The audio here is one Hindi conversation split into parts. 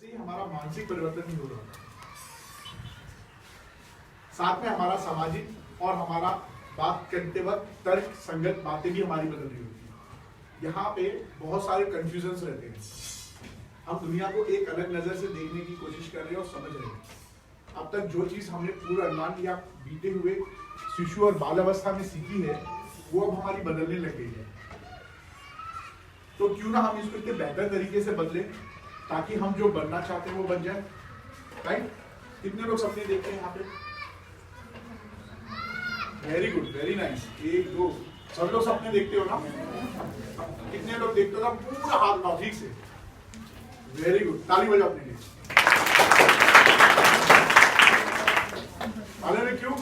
इससे ही हमारा मानसिक परिवर्तन भी हो रहा है, साथ में हमारा सामाजिक और हमारा बात करते वक्त तर्क संगत बातें भी हमारी बदल रही होती है। यहाँ पे बहुत सारे कंफ्यूजन्स रहते हैं। हम दुनिया को एक अलग नजर से देखने की कोशिश कर रहे हैं और समझ रहे हैं। अब तक जो चीज हमने पूर्व अनुमान या बीते हुए शिशु और बाल अवस्था में सीखी है वो अब हमारी बदलने लग गई है। तो क्यों ना हम इसको इतने बेहतर तरीके से बदलें ताकि हम जो बनना चाहते हैं वो बन जाए। राइट? कितने लोग सपने देखते हैं यहाँ पे? Very good, very nice. एक दो सब लोग सपने देखते हो ना? कितने लोग देखते हो ना? पूरा हाथ उठाओ ठीक से। वेरी गुड, ताली बजाओ अपने लिए। मालूम है क्यों?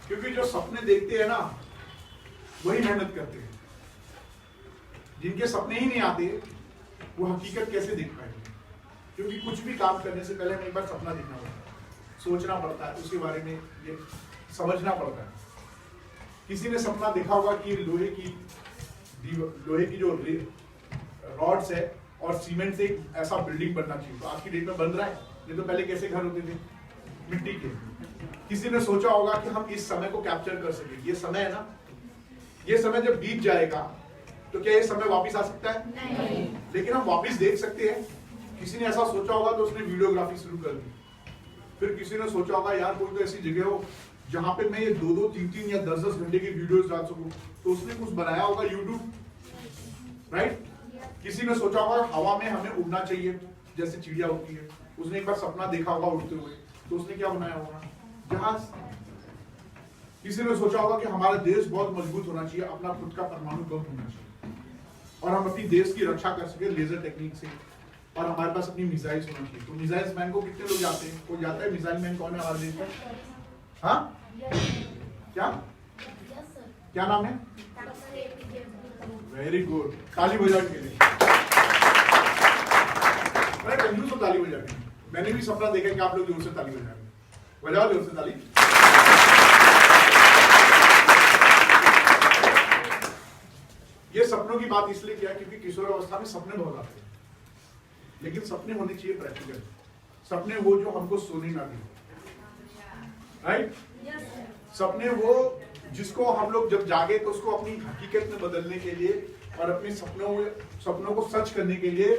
क्योंकि जो सपने देखते हैं ना वही मेहनत करते हैं। जिनके सपने ही नहीं आते वो हकीकत कैसे देख पाएंगे? क्योंकि कुछ भी काम करने से पहले हमें एक बार सपना देखना पड़ता है, सोचना पड़ता है, उसके बारे में ये समझना पड़ता है। किसी ने सपना देखा होगा कि लोहे की जो रॉड्स है और सीमेंट से एक ऐसा बिल्डिंग बनना चाहिए, तो आज की डेट में बन रहा है। नहीं तो पहले कैसे घर होते थे? मिट्टी के। किसी ने सोचा होगा कि हम इस समय को कैप्चर कर सके। ये समय है ना, ये समय जब बीत जाएगा तो क्या ये समय वापस आ सकता है? नहीं। लेकिन हम वापस देख सकते हैं। किसी ने ऐसा सोचा होगा तो उसने वीडियोग्राफी शुरू कर दी। फिर किसी ने सोचा होगा यार कोई तो ऐसी जगह हो जहां पे मैं ये 2-2, 3-3 या 10-10 घंटे की वीडियोस डाल सकूं, तो उसने कुछ बनाया होगा यूट्यूब। राइट? किसी ने सोचा होगा हवा में हमें उड़ना चाहिए जैसे चिड़िया उड़ती है, उसने एक बार सपना देखा होगा उड़ते हुए, तो उसने क्या बनाया होगा? जहाज। किसी ने सोचा होगा कि हमारा देश बहुत मजबूत होना चाहिए, अपना खुद का परमाणु बम होना चाहिए और हम अपनी देश की रक्षा कर सके लेजर टेक्निक से, और हमारे पास अपनी मिसाइल्स होना चाहिए। तो मिसाइल्स मैन को कितने लोग जाते हैं? कोई जाता है? मिसाइल मैन कौन है हमारे देश में? हाँ, क्या नाम है? वेरी गुड, ताली बजा के लिए। मैं कंफ्यूज हूं ताली बजा के। मैंने भी सपना देखा कि आप लोग जोर से ताली बजाएंगे। बजाओ जोर से ताली। ये सपनों की बात इसलिए किया क्योंकि किशोर अवस्था में सपने बहुत आते हैं, लेकिन सपने होने चाहिए प्रैक्टिकल। सपने वो जो हमको सोने ना दें। राइट? सपने वो जिसको हम लोग जब जागे तो उसको अपनी हकीकत में बदलने के लिए और अपने सपनों को सच करने के लिए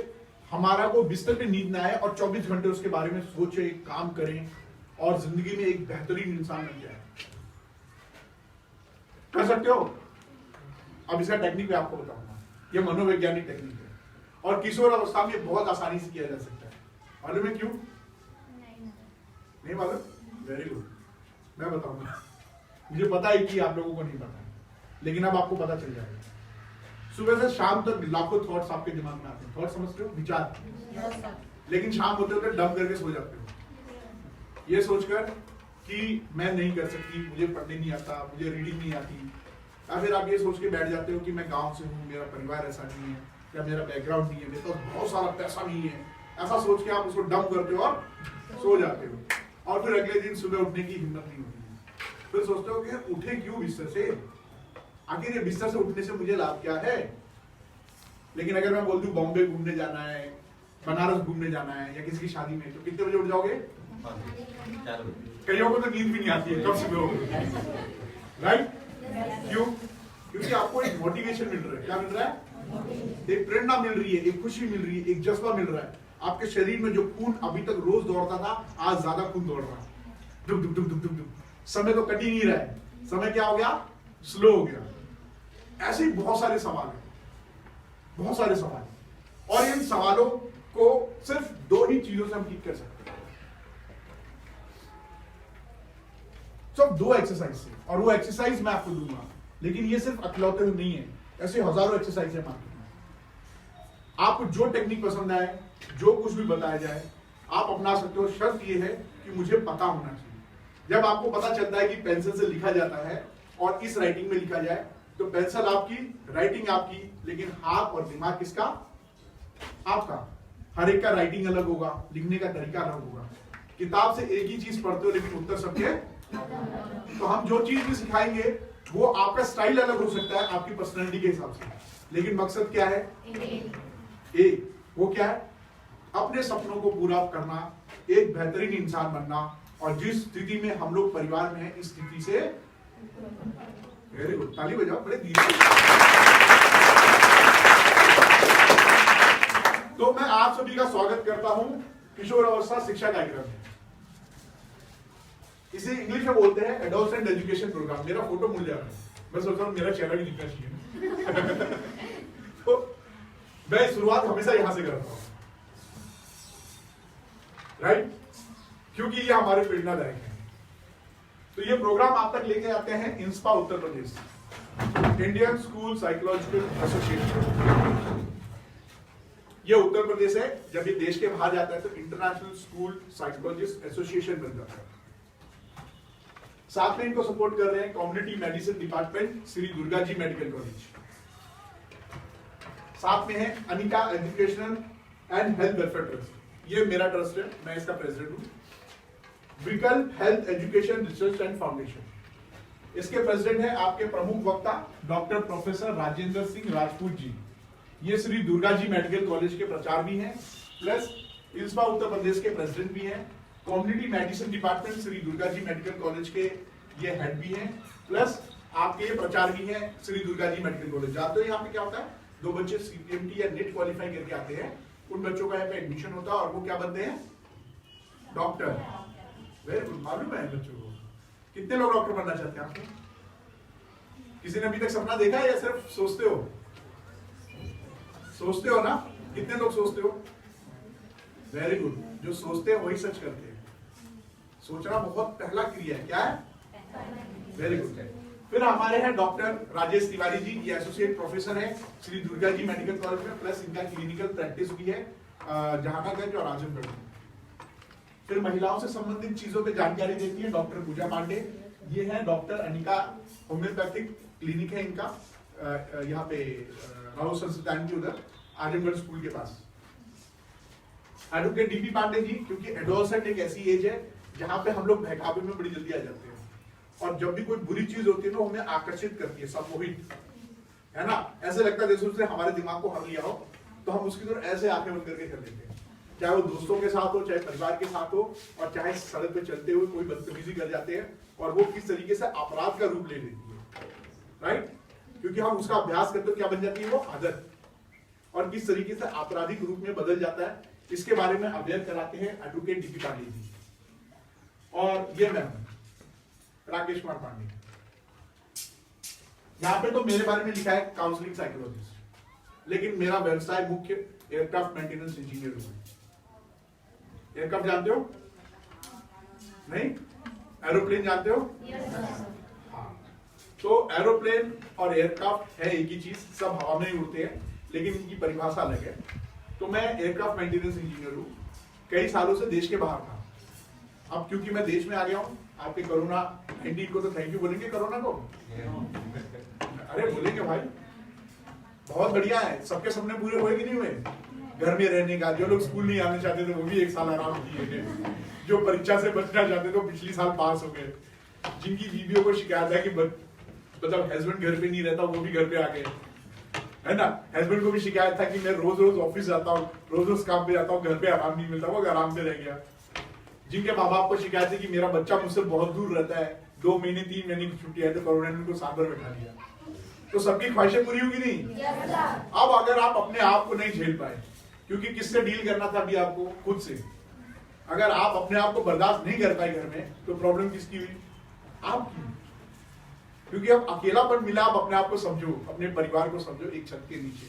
हमारा को बिस्तर पे नींद ना आए और 24 घंटे उसके बारे में सोचे, काम करें और जिंदगी में एक बेहतरीन इंसान बन जाए। कर सकते हो? अब इसका टेक्निक मैं आपको बताऊंगा। ये मनोवैज्ञानिक टेक्निक है और किशोर अवस्था में बहुत आसानी से किया जा सकता है। मालूम है क्यों? नहीं मालूम? वेरी गुड, मैं बताऊंगा। मुझे पता है कि आप लोगों को नहीं पता है, लेकिन अब आपको पता चल जाएगा। सुबह से शाम तक लाखों थॉट्स आपके दिमाग में आते हैं। थॉट समझते हो? विचार। लेकिन शाम होते होते डंप करके सो जाते हो, ये सोचकर कि मैं नहीं कर सकती, मुझे पढ़ने नहीं आता, मुझे रीडिंग नहीं आती। या फिर आप ये सोच के बैठ जाते हो कि मैं गांव से हूँ, मेरा परिवार ऐसा नहीं है, या मेरा बैकग्राउंड नहीं है, मेरे पास बहुत सारा पैसा नहीं है। ऐसा सोच के आप उसको डंप करते हो और सो जाते हो, और फिर अगले दिन सुबह उठने की हिम्मत नहीं होती। फिर सोचते हो कि उठे क्यों बिस्तर से? आखिर ये बिस्तर से उठने से मुझे लाभ क्या है? लेकिन अगर मैं बोल दूं बॉम्बे घूमने जाना है, बनारस घूमने जाना है या किसी की शादी में, तो कितने बजे उठ जाओगे? 4 बजे। कईयों को तो नींद भी नहीं आती है, कब सुबह होगी। राइट? क्यों? क्योंकि आपको एक मोटिवेशन मिल रहा है। क्या मिल रहा है? एक प्रेरणा मिल रही है, एक खुशी मिल रही है, एक जज्बा मिल रहा है। आपके शरीर में जो खून अभी तक रोज दौड़ता था, आज ज्यादा खून दौड़ रहा है। दुक दुक दुक दुक दुक दुक। समय तो कट ही नहीं रहा है। समय क्या हो गया? स्लो हो गया। ऐसे ही बहुत सारे सवाल हैं, बहुत सारे सवाल, और इन सवालों को सिर्फ 2 ही चीजों से हम ठीक कर सकते हैं। सब 2 एक्सरसाइज से, और वो एक्सरसाइज मैं आपको दूंगा। लेकिन ये सिर्फ अखलौते नहीं है, ऐसे हजारों एक्सरसाइज है मार्केट में। आपको जो टेक्निक पसंद आए, जो कुछ भी बताया जाए, आप अपना सकते हो। शर्त ये है कि मुझे पता होना चाहिए। जब आपको पता चलता है कि पेंसिल से लिखा जाता है और इस राइटिंग में लिखा जाए, तो पेंसिल आपकी, राइटिंग आपकी, लेकिन हाथ और दिमाग किसका? आपका। हर एक का राइटिंग अलग होगा, लिखने का तरीका अलग होगा। किताब से एक ही चीज पढ़ते हो लेकिन उत्तर सबके। तो हम जो चीज भी सिखाएंगे वो आपका स्टाइल अलग हो सकता है आपकी पर्सनैलिटी के हिसाब से, लेकिन मकसद क्या है? एक। वो क्या है? अपने सपनों को पूरा करना, एक बेहतरीन इंसान बनना, और जिस स्थिति में हम लोग परिवार में हैं इस स्थिति से वेरी गुड, ताली बजाओ बड़े धीरे। तो मैं आप सभी का स्वागत करता हूं किशोर अवस्था शिक्षा कार्यक्रम में। इसे इंग्लिश में बोलते हैं एडोलसेंट एजुकेशन प्रोग्राम। मेरा फोटो मिल जा रहा है, मैं सोच रहा हूं मेरा चेहरा भी दिखना चाहिए। तो मैं शुरुआत हमेशा यहां से करता हूं, राइट, क्योंकि ये हमारे प्रेरणादायक है। तो ये प्रोग्राम आप तक लेके आते हैं इंस्पा Uttar Pradesh, Indian school psychological association. ये उत्तर प्रदेश है, जब ये देश के बाहर जाता है तो इंटरनेशनल स्कूल साइकोलॉजिस्ट एसोसिएशन बन जाता है। साथ में इनको सपोर्ट कर रहे हैं community medicine department Shri Durga ji medical college. साथ में है Anika educational and health welfare trust, ये मेरा ट्रस्ट है, मैं इसका प्रेसिडेंट हूं। Vikalp health education research and foundation, इसके प्रेसिडेंट है आपके प्रमुख वक्ता डॉक्टर प्रोफेसर राजेंद्र सिंह राजपूत जी। ये श्री दुर्गा जी मेडिकल कॉलेज के प्रचार भी हैं, प्लस इंस्पा उत्तर प्रदेश के प्रेसिडेंट भी हैं। Community medicine department Shri Durga ji medical college के ये हेड भी हैं, प्लस आपके ये प्रचार भी हैं श्री दुर्गा जी मेडिकल कॉलेज। जानते हो यहाँ पे क्या होता है, दो बच्चे सीपीएमटी या नेट क्वालिफाई करके आते हैं, उन बच्चों का यहाँ पे एडमिशन होता है और वो क्या बनते हैं, डॉक्टर। वेरी गुड, मालूम है बच्चों को। कितने लोग डॉक्टर बनना चाहते हैं आपको? किसी ने अभी तक सपना देखा है या सिर्फ सोचते हो? सोचते हो ना? कितने लोग सोचते हो? वेरी गुड, जो सोचते हैं वही सच करते हैं। सोचना बहुत पहला क्रिया है, क्या है? Very good. फिर हमारे हैं डॉक्टर राजेश तिवारी जी, ये एसोसिएट प्रोफेसर है श्री दुर्गा जी मेडिकल कॉलेज में, प्लस इनका क्लिनिकल प्रैक्टिस भी है जहानागंज और आजमगढ़ में। फिर महिलाओं से संबंधित चीजों पे जानकारी देती है डॉक्टर पूजा पांडे। ये है डॉक्टर अनिका, होम्योपैथिक क्लिनिक है इनका यहाँ पे राहुल संस्थान की उधर आजमगढ़ स्कूल के पास। एडवोकेट डीपी पांडे जी, क्योंकि एडोलसेंट एक ऐसी एज है जहां पे हम लोग बहकावे में बड़ी जल्दी आ जाते हैं, और जब भी कोई बुरी चीज होती है ना हमें आकर्षित करती है, सम्मोहित, है ना, ऐसे लगता है जैसे उसने हमारे दिमाग को हर लिया हो, तो हम उसकी तरफ ऐसे आंखें बंद करके कर लेते हैं, चाहे वो दोस्तों के साथ हो, चाहे परिवार के साथ हो, और चाहे सड़क पे चलते हुए कोई बदतमीजी कर जाते हैं, और वो किस तरीके से अपराध का रूप ले लेती है, राइट, क्योंकि हम उसका अभ्यास करते हो क्या बन जाती है वो आदत, और किस तरीके से आपराधिक रूप में बदल जाता है, इसके बारे में अवेयर कराते हैं एडवोकेट डीपी पांडे जी। और ये मैं राकेश कुमार पांडे। यहाँ पे तो मेरे बारे में लिखा है काउंसलिंग साइकोलॉजिस्ट, लेकिन मेरा व्यवसाय मुख्य एयरक्राफ्ट मेंटेनेंस इंजीनियर हूँ। एयरक्राफ्ट जानते हो? नहीं? एरोप्लेन जानते हो? हाँ, तो एरोप्लेन और एयरक्राफ्ट है एक ही चीज, सब हवा में ही उड़ते हैं, लेकिन इनकी परिभाषा अलग है। तो मैं एयरक्राफ्ट मेंटेनेंस इंजीनियर हूँ, कई सालों से देश के बाहर था। अब क्योंकि मैं देश में आ गया हूँ, आपके कोरोना 19 को तो थैंक यू बोलेंगे कोरोना को? अरे बोलेंगे भाई, बहुत बढ़िया है। सबके सपने पूरे हुए कि नहीं हुए? घर में रहने का, जो लोग स्कूल नहीं आने चाहते थे वो भी 1 साल आराम किए, जो परीक्षा से बचना चाहते थे वो पिछली साल पास हो गए, जिनकी बीवियों को शिकायत है कि मतलब हस्बैंड घर पे नहीं रहता वो भी घर पे आ गए, है ना। हस्बैंड को भी शिकायत था कि मैं रोज रोज ऑफिस जाता हूँ, रोज रोज काम पे जाता हूँ, घर पे आराम नहीं मिलता, वो आराम पे रह गया। जिनके माँ बाप को शिकायत है कि मेरा बच्चा मुझसे बहुत दूर रहता है, 2 महीने 3 महीने की छुट्टी है, तो कोरोना ने उनको साथ भर बैठा दिया। तो सबकी ख्वाहिशें पूरी होगी नहीं? अब अगर आप अपने आप को नहीं झेल पाए, क्योंकि किससे डील करना था अभी आपको? खुद से। अगर आप अपने आप को बर्दाश्त नहीं कर पाए घर में, तो प्रॉब्लम किसकी हुई? आपकी। क्योंकि अब अकेलापन मिला, आप अपने आप को समझो, अपने परिवार को समझो एक छत के नीचे।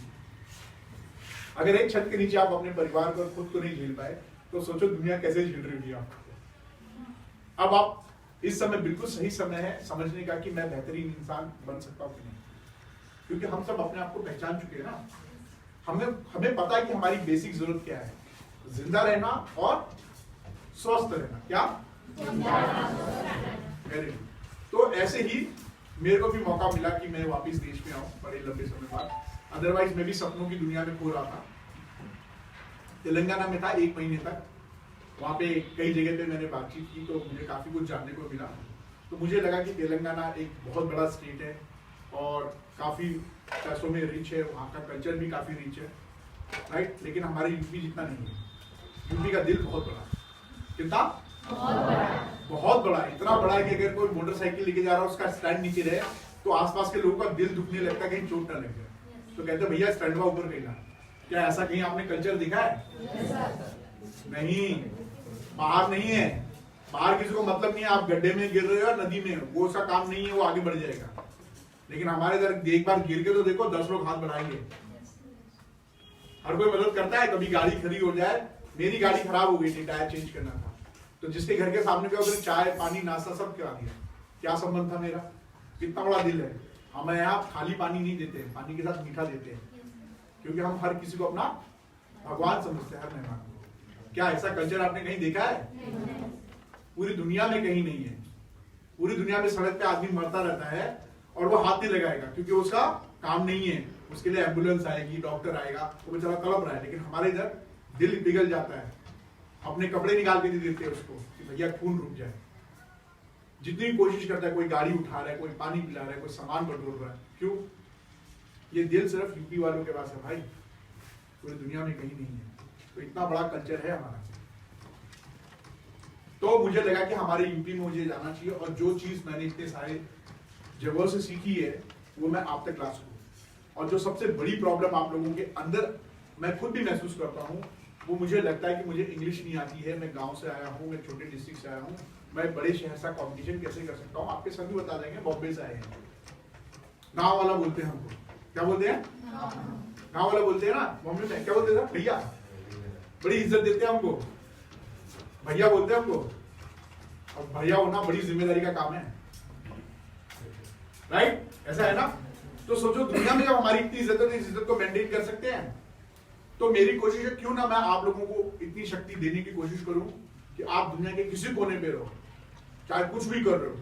अगर एक छत के नीचे आप अपने परिवार को खुद को नहीं झेल पाए, तो सोचो दुनिया कैसे झेल रही होगी आपको। अब आप इस समय बिल्कुल सही समय है समझने का कि मैं बेहतरीन इंसान बन सकता हूँ कि नहीं, क्योंकि हम सब अपने आप को पहचान चुके हैं ना। हमें पता है कि हमारी बेसिक जरूरत क्या है, जिंदा रहना और स्वस्थ रहना। क्या? Very good. तो ऐसे ही मेरे को भी मौका मिला कि मैं वापस देश में आऊं बड़े लंबे समय बाद। अदरवाइज मैं भी सपनों की दुनिया में खो रहा था। तेलंगाना में था 1 महीने तक, वहां पे कई जगह पे मैंने बातचीत की, तो मुझे काफी कुछ जानने को मिला। तो मुझे लगा कि तेलंगाना एक बहुत बड़ा स्टेट है और काफी पैसों में रिच है, वहाँ का कल्चर भी काफी रिच है, राइट, लेकिन हमारे यूपी जितना नहीं है। यूपी का दिल बहुत बड़ा है। कितना बहुत बड़ा है, इतना बड़ा है कि अगर कोई मोटरसाइकिल लेके जा रहा है उसका स्टैंड नीचे रहे तो आसपास के लोगों का दिल दुखने लगता है कहीं चोट ना लग जाए। तो कहते हैं भैया स्टैंड का ऊपर कहीं ना। क्या ऐसा कहीं आपने कल्चर दिखा है? नहीं, बाहर नहीं है। बाहर किसी को मतलब नहीं है आप गड्ढे में गिर रहे हो या नदी में, वो उसका काम नहीं है, वो आगे बढ़ जाएगा। लेकिन हमारे इधर एक बार गिर के तो देखो 10 लोग हाथ बढ़ाएंगे। हर कोई मदद करता है। कभी गाड़ी खड़ी हो जाए, मेरी गाड़ी खराब हो गई थी, टायर चेंज करना था, तो जिसके घर के सामने पे चाय पानी नाश्ता सब करा दिया। क्या संबंध था मेरा? कितना बड़ा दिल है। हमें यहाँ खाली पानी नहीं देते, पानी के साथ मीठा देते हैं, क्योंकि हम हर किसी को अपना भगवान समझते हैं, हर मेहमान को। क्या ऐसा कल्चर आपने कहीं देखा है? पूरी दुनिया में कहीं नहीं है। पूरी दुनिया में सड़क पे आदमी मरता रहता है और वो हाथ नहीं लगाएगा, क्योंकि उसका काम नहीं है। उसके लिए एम्बुलेंस आएगी, डॉक्टर आएगा, वो बेचारा तड़प रहा है। लेकिन हमारे इधर दिल पिघल जाता है, अपने कपड़े निकाल के नहीं देते उसको कि भैया खून रुक जाए। जितनी कोशिश करता है, कोई गाड़ी उठा रहा है, कोई पानी पिला रहा है, कोई सामान बटोर रहा है। क्यों? ये दिल सिर्फ यूपी वालों के पास है भाई, पूरी दुनिया में कहीं नहीं है। तो इतना बड़ा कल्चर है हमारा। तो मुझे लगा कि हमारे यूपी में मुझे जाना चाहिए, और जो चीज मैंने इतने सारे जगहों से सीखी है वो मैं आप तक ला सकूं। और जो सबसे बड़ी प्रॉब्लम आप लोगों के अंदर मैं खुद भी महसूस करता हूँ, वो मुझे लगता है कि मुझे इंग्लिश नहीं आती है, मैं गांव से आया हूँ, मैं छोटे डिस्ट्रिक्ट से आया हूँ, मैं बड़े शहर से कंपटीशन कैसे कर सकता हूँ। आपके सभी बता देंगे, बॉम्बे से आए हैं। गांव वाला बोलते हैं हमको, क्या बोलते हैं? गांव वाला बोलते हैं ना, बॉम्बे में क्या बोलते हैं? भैया। बड़ी इज्जत देते हैं हमको, भैया बोलते हैं हमको। और भैया होना बड़ी जिम्मेदारी का काम है, राइट? ऐसा है ना? तो सोचो, दुनिया में जब हमारी इतनी इज्जत है, इस इज्जत को मेंटेन कर सकते हैं। तो मेरी कोशिश है, क्यों ना मैं आप लोगों को इतनी शक्ति देने की कोशिश करूं कि आप दुनिया के किसी कोने पे रहो, चाहे कुछ भी कर रहे हो,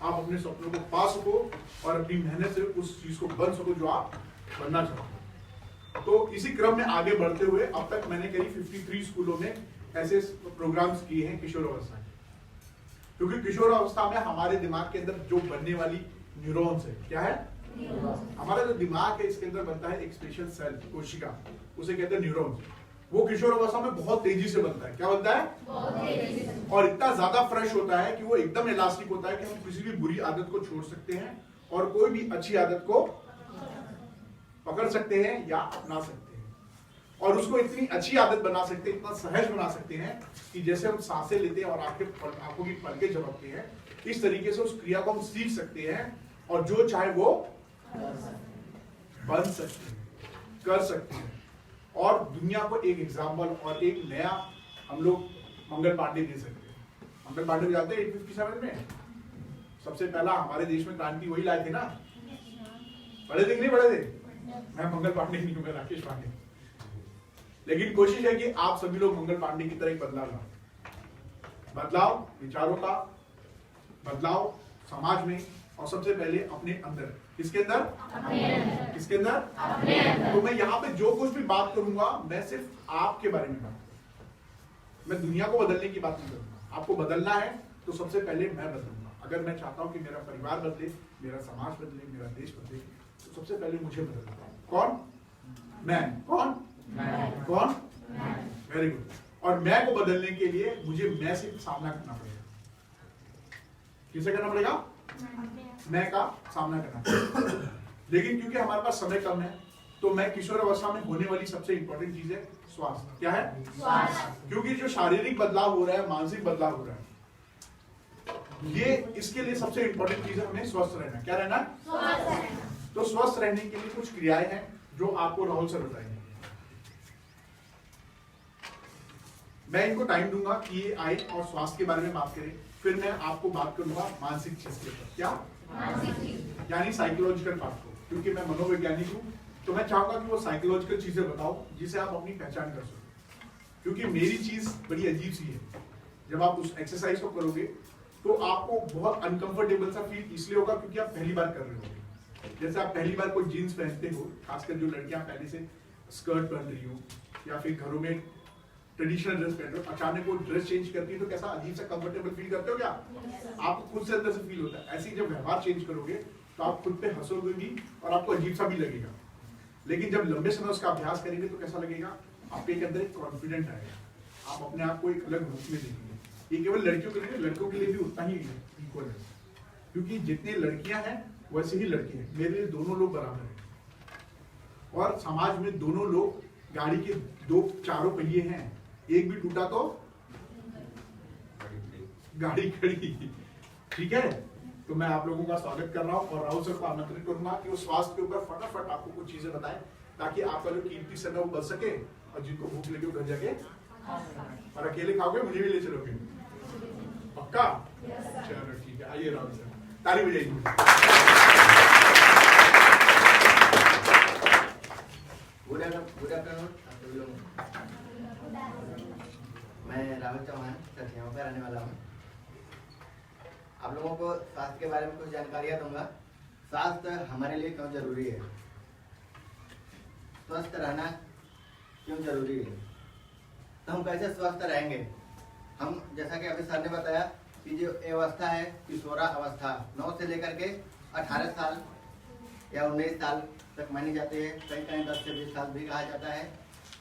आप अपने सपनों को पा सको और अपनी मेहनत से उस चीज को बन सको जो आप बनना चाहते हो। तो इसी क्रम में आगे बढ़ते हुए अब तक मैंने करीब 53 स्कूलों में ऐसे प्रोग्राम्स किए हैं किशोर अवस्था के। क्योंकि किशोर अवस्था में हमारे दिमाग के अंदर जो बनने वाली न्यूरॉन्स है, क्या है? हमारा जो दिमाग है इसके अंदर बनता है एक स्पेशल सेल, कोशिका, उसे कहते हैं न्यूरॉन्स। वो किशोर अवस्था में बहुत तेजी से बनता है। क्या बनता है? बहुत तेजी से। और इतना ज्यादा फ्रेश होता है कि वो एकदम इलास्टिक होता है कि हम किसी भी बुरी आदत को छोड़ सकते हैं और कोई भी अच्छी आदत को पकड़ सकते हैं या अपना सकते हैं। और उसको इतनी अच्छी आदत बना सकते हैं, इतना सहज बना सकते हैं कि जैसे हम सांसें लेते हैं और आंखों की पलकें झपकते हैं, इस तरीके से उस क्रिया को हम सीख सकते हैं और जो चाहे वो बन सकते हैं, कर सकते हैं। और दुनिया को एक एग्जाम्पल और एक नया हम लोग मंगल पांडे दे सकते हैं। मंगल पांडे भी जाते हैं 857 में, सबसे पहला हमारे देश में क्रांति वही लाए थे ना। पढ़े थे कि नहीं पढ़े थे? मैं मंगल पांडे नहीं हूँ, मैं राकेश पांडे। लेकिन कोशिश है कि आप सभी लोग मंगल पांडे की तरह एक बदलाव लाओ। बदलाव विचारों का, बदलाव समाज में, और सबसे पहले अपने अंदर। किसके अंदर? किसके अंदर? तो मैं यहाँ पे जो कुछ भी बात करूंगा, मैं सिर्फ आपके बारे में बात करूंगा। मैं दुनिया को बदलने की बात नहीं करूंगा। आपको बदलना है तो सबसे पहले मैं बदलूंगा। अगर मैं चाहता हूं कि मेरा परिवार बदले, मेरा समाज बदले, मेरा देश बदले, तो सबसे पहले मुझे बदलना है। कौन? मैं। कौन? कौन? Very good. और मैं को बदलने के लिए मुझे मैं से सामना करना पड़ेगा। किसे करना पड़ेगा? मैं का सामना करना। लेकिन क्योंकि हमारे पास समय कम है, तो मैं किशोर अवस्था में होने वाली सबसे इंपॉर्टेंट चीज है स्वास्थ्य। क्या है? स्वास्थ्य। क्योंकि जो शारीरिक बदलाव हो रहा है, मानसिक बदलाव हो रहा है, ये इसके लिए सबसे इंपॉर्टेंट चीज है हमें स्वस्थ रहना। क्या रहना? स्वस्थ रहना। तो स्वस्थ रहने के लिए कुछ क्रियाएं हैं जो आपको राहुल सर बताएंगे। मैं इनको टाइम दूंगा कि ये आए और स्वास्थ्य के बारे में बात करें। फिर मैं आपको बात करूंगा मानसिक चीज के ऊपर। क्या? मानसिक चीज, यानी साइकोलॉजिकल पार्ट को। क्योंकि मैं मनोवैज्ञानिक हूं, तो मैं चाहूंगा कि वो साइकोलॉजिकल चीजें बताओ जिसे आप अपनी पहचान कर सको। क्योंकि मेरी चीज बड़ी अजीब सी है। जब आप उस एक्सरसाइज को करोगे तो आपको बहुत अनकंफर्टेबल सा फील इसलिए होगा क्योंकि आप पहली बार कर रहे हो। जैसे आप पहली बार कोई जीन्स पहनते हो, खासकर जो लड़कियां पहले से स्कर्ट पहन रही हो या फिर घरों में ट्रेडिशनल ड्रेस पहन रहे हो, अचानक वो ड्रेस चेंज करती है तो कैसा अजीब सा कंफर्टेबल फील करते हो? क्या आपको खुद से अंदर से फील होता है? ऐसे ही जब व्यवहार चेंज करोगे तो आप खुद पे हंसोगे भी और आपको अजीब सा भी लगेगा। लेकिन जब लंबे समय उसका अभ्यास करेंगे तो कैसा लगेगा? आपके अंदर एक कॉन्फिडेंट आएगा, आप अपने आप को एक अलग रूप में देखेंगे। ये केवल लड़कियों के लिए, लड़कों के लिए भी उतना ही इक्वल है, क्योंकि जितनी लड़कियां हैं वैसे ही लड़के हैं। मेरे लिए दोनों लोग बराबर हैं। और समाज में दोनों लोग, गाड़ी के दो चारों पहिए हैं, एक भी टूटा तो गाड़ी खड़ी। ठीक है, तो मैं आप लोगों का स्वागत कर रहा हूँ और राहुल सर को आमंत्रित करूंगा कि वो स्वास्थ्य के ऊपर फटाफट आपको कुछ चीजें बताएं, ताकि आपका जो कीमती समय वो बच सके, और जिनको भूख लगे वो घर जाके, और अकेले खाओगे मुझे भी ले चलोगे, पक्का? चलो ठीक है, आइए राहुल सर, ताली बजाइए। गुड आफ्टरनून सभी लोगों को। मैं राहुल चौहान सचियाओं का रहने वाला हूँ। आप लोगों को स्वास्थ्य के बारे में कुछ जानकारियाँ दूंगा। स्वास्थ्य हमारे लिए क्यों जरूरी है, स्वस्थ रहना क्यों जरूरी है, तो हम कैसे स्वस्थ रहेंगे। हम जैसा कि अभी सर ने बताया कि जो अवस्था है किशोरा अवस्था 9 से लेकर के 18 साल या 19 साल तक मानी जाती है, कहीं कहीं 10 से 20 साल भी कहा जाता है।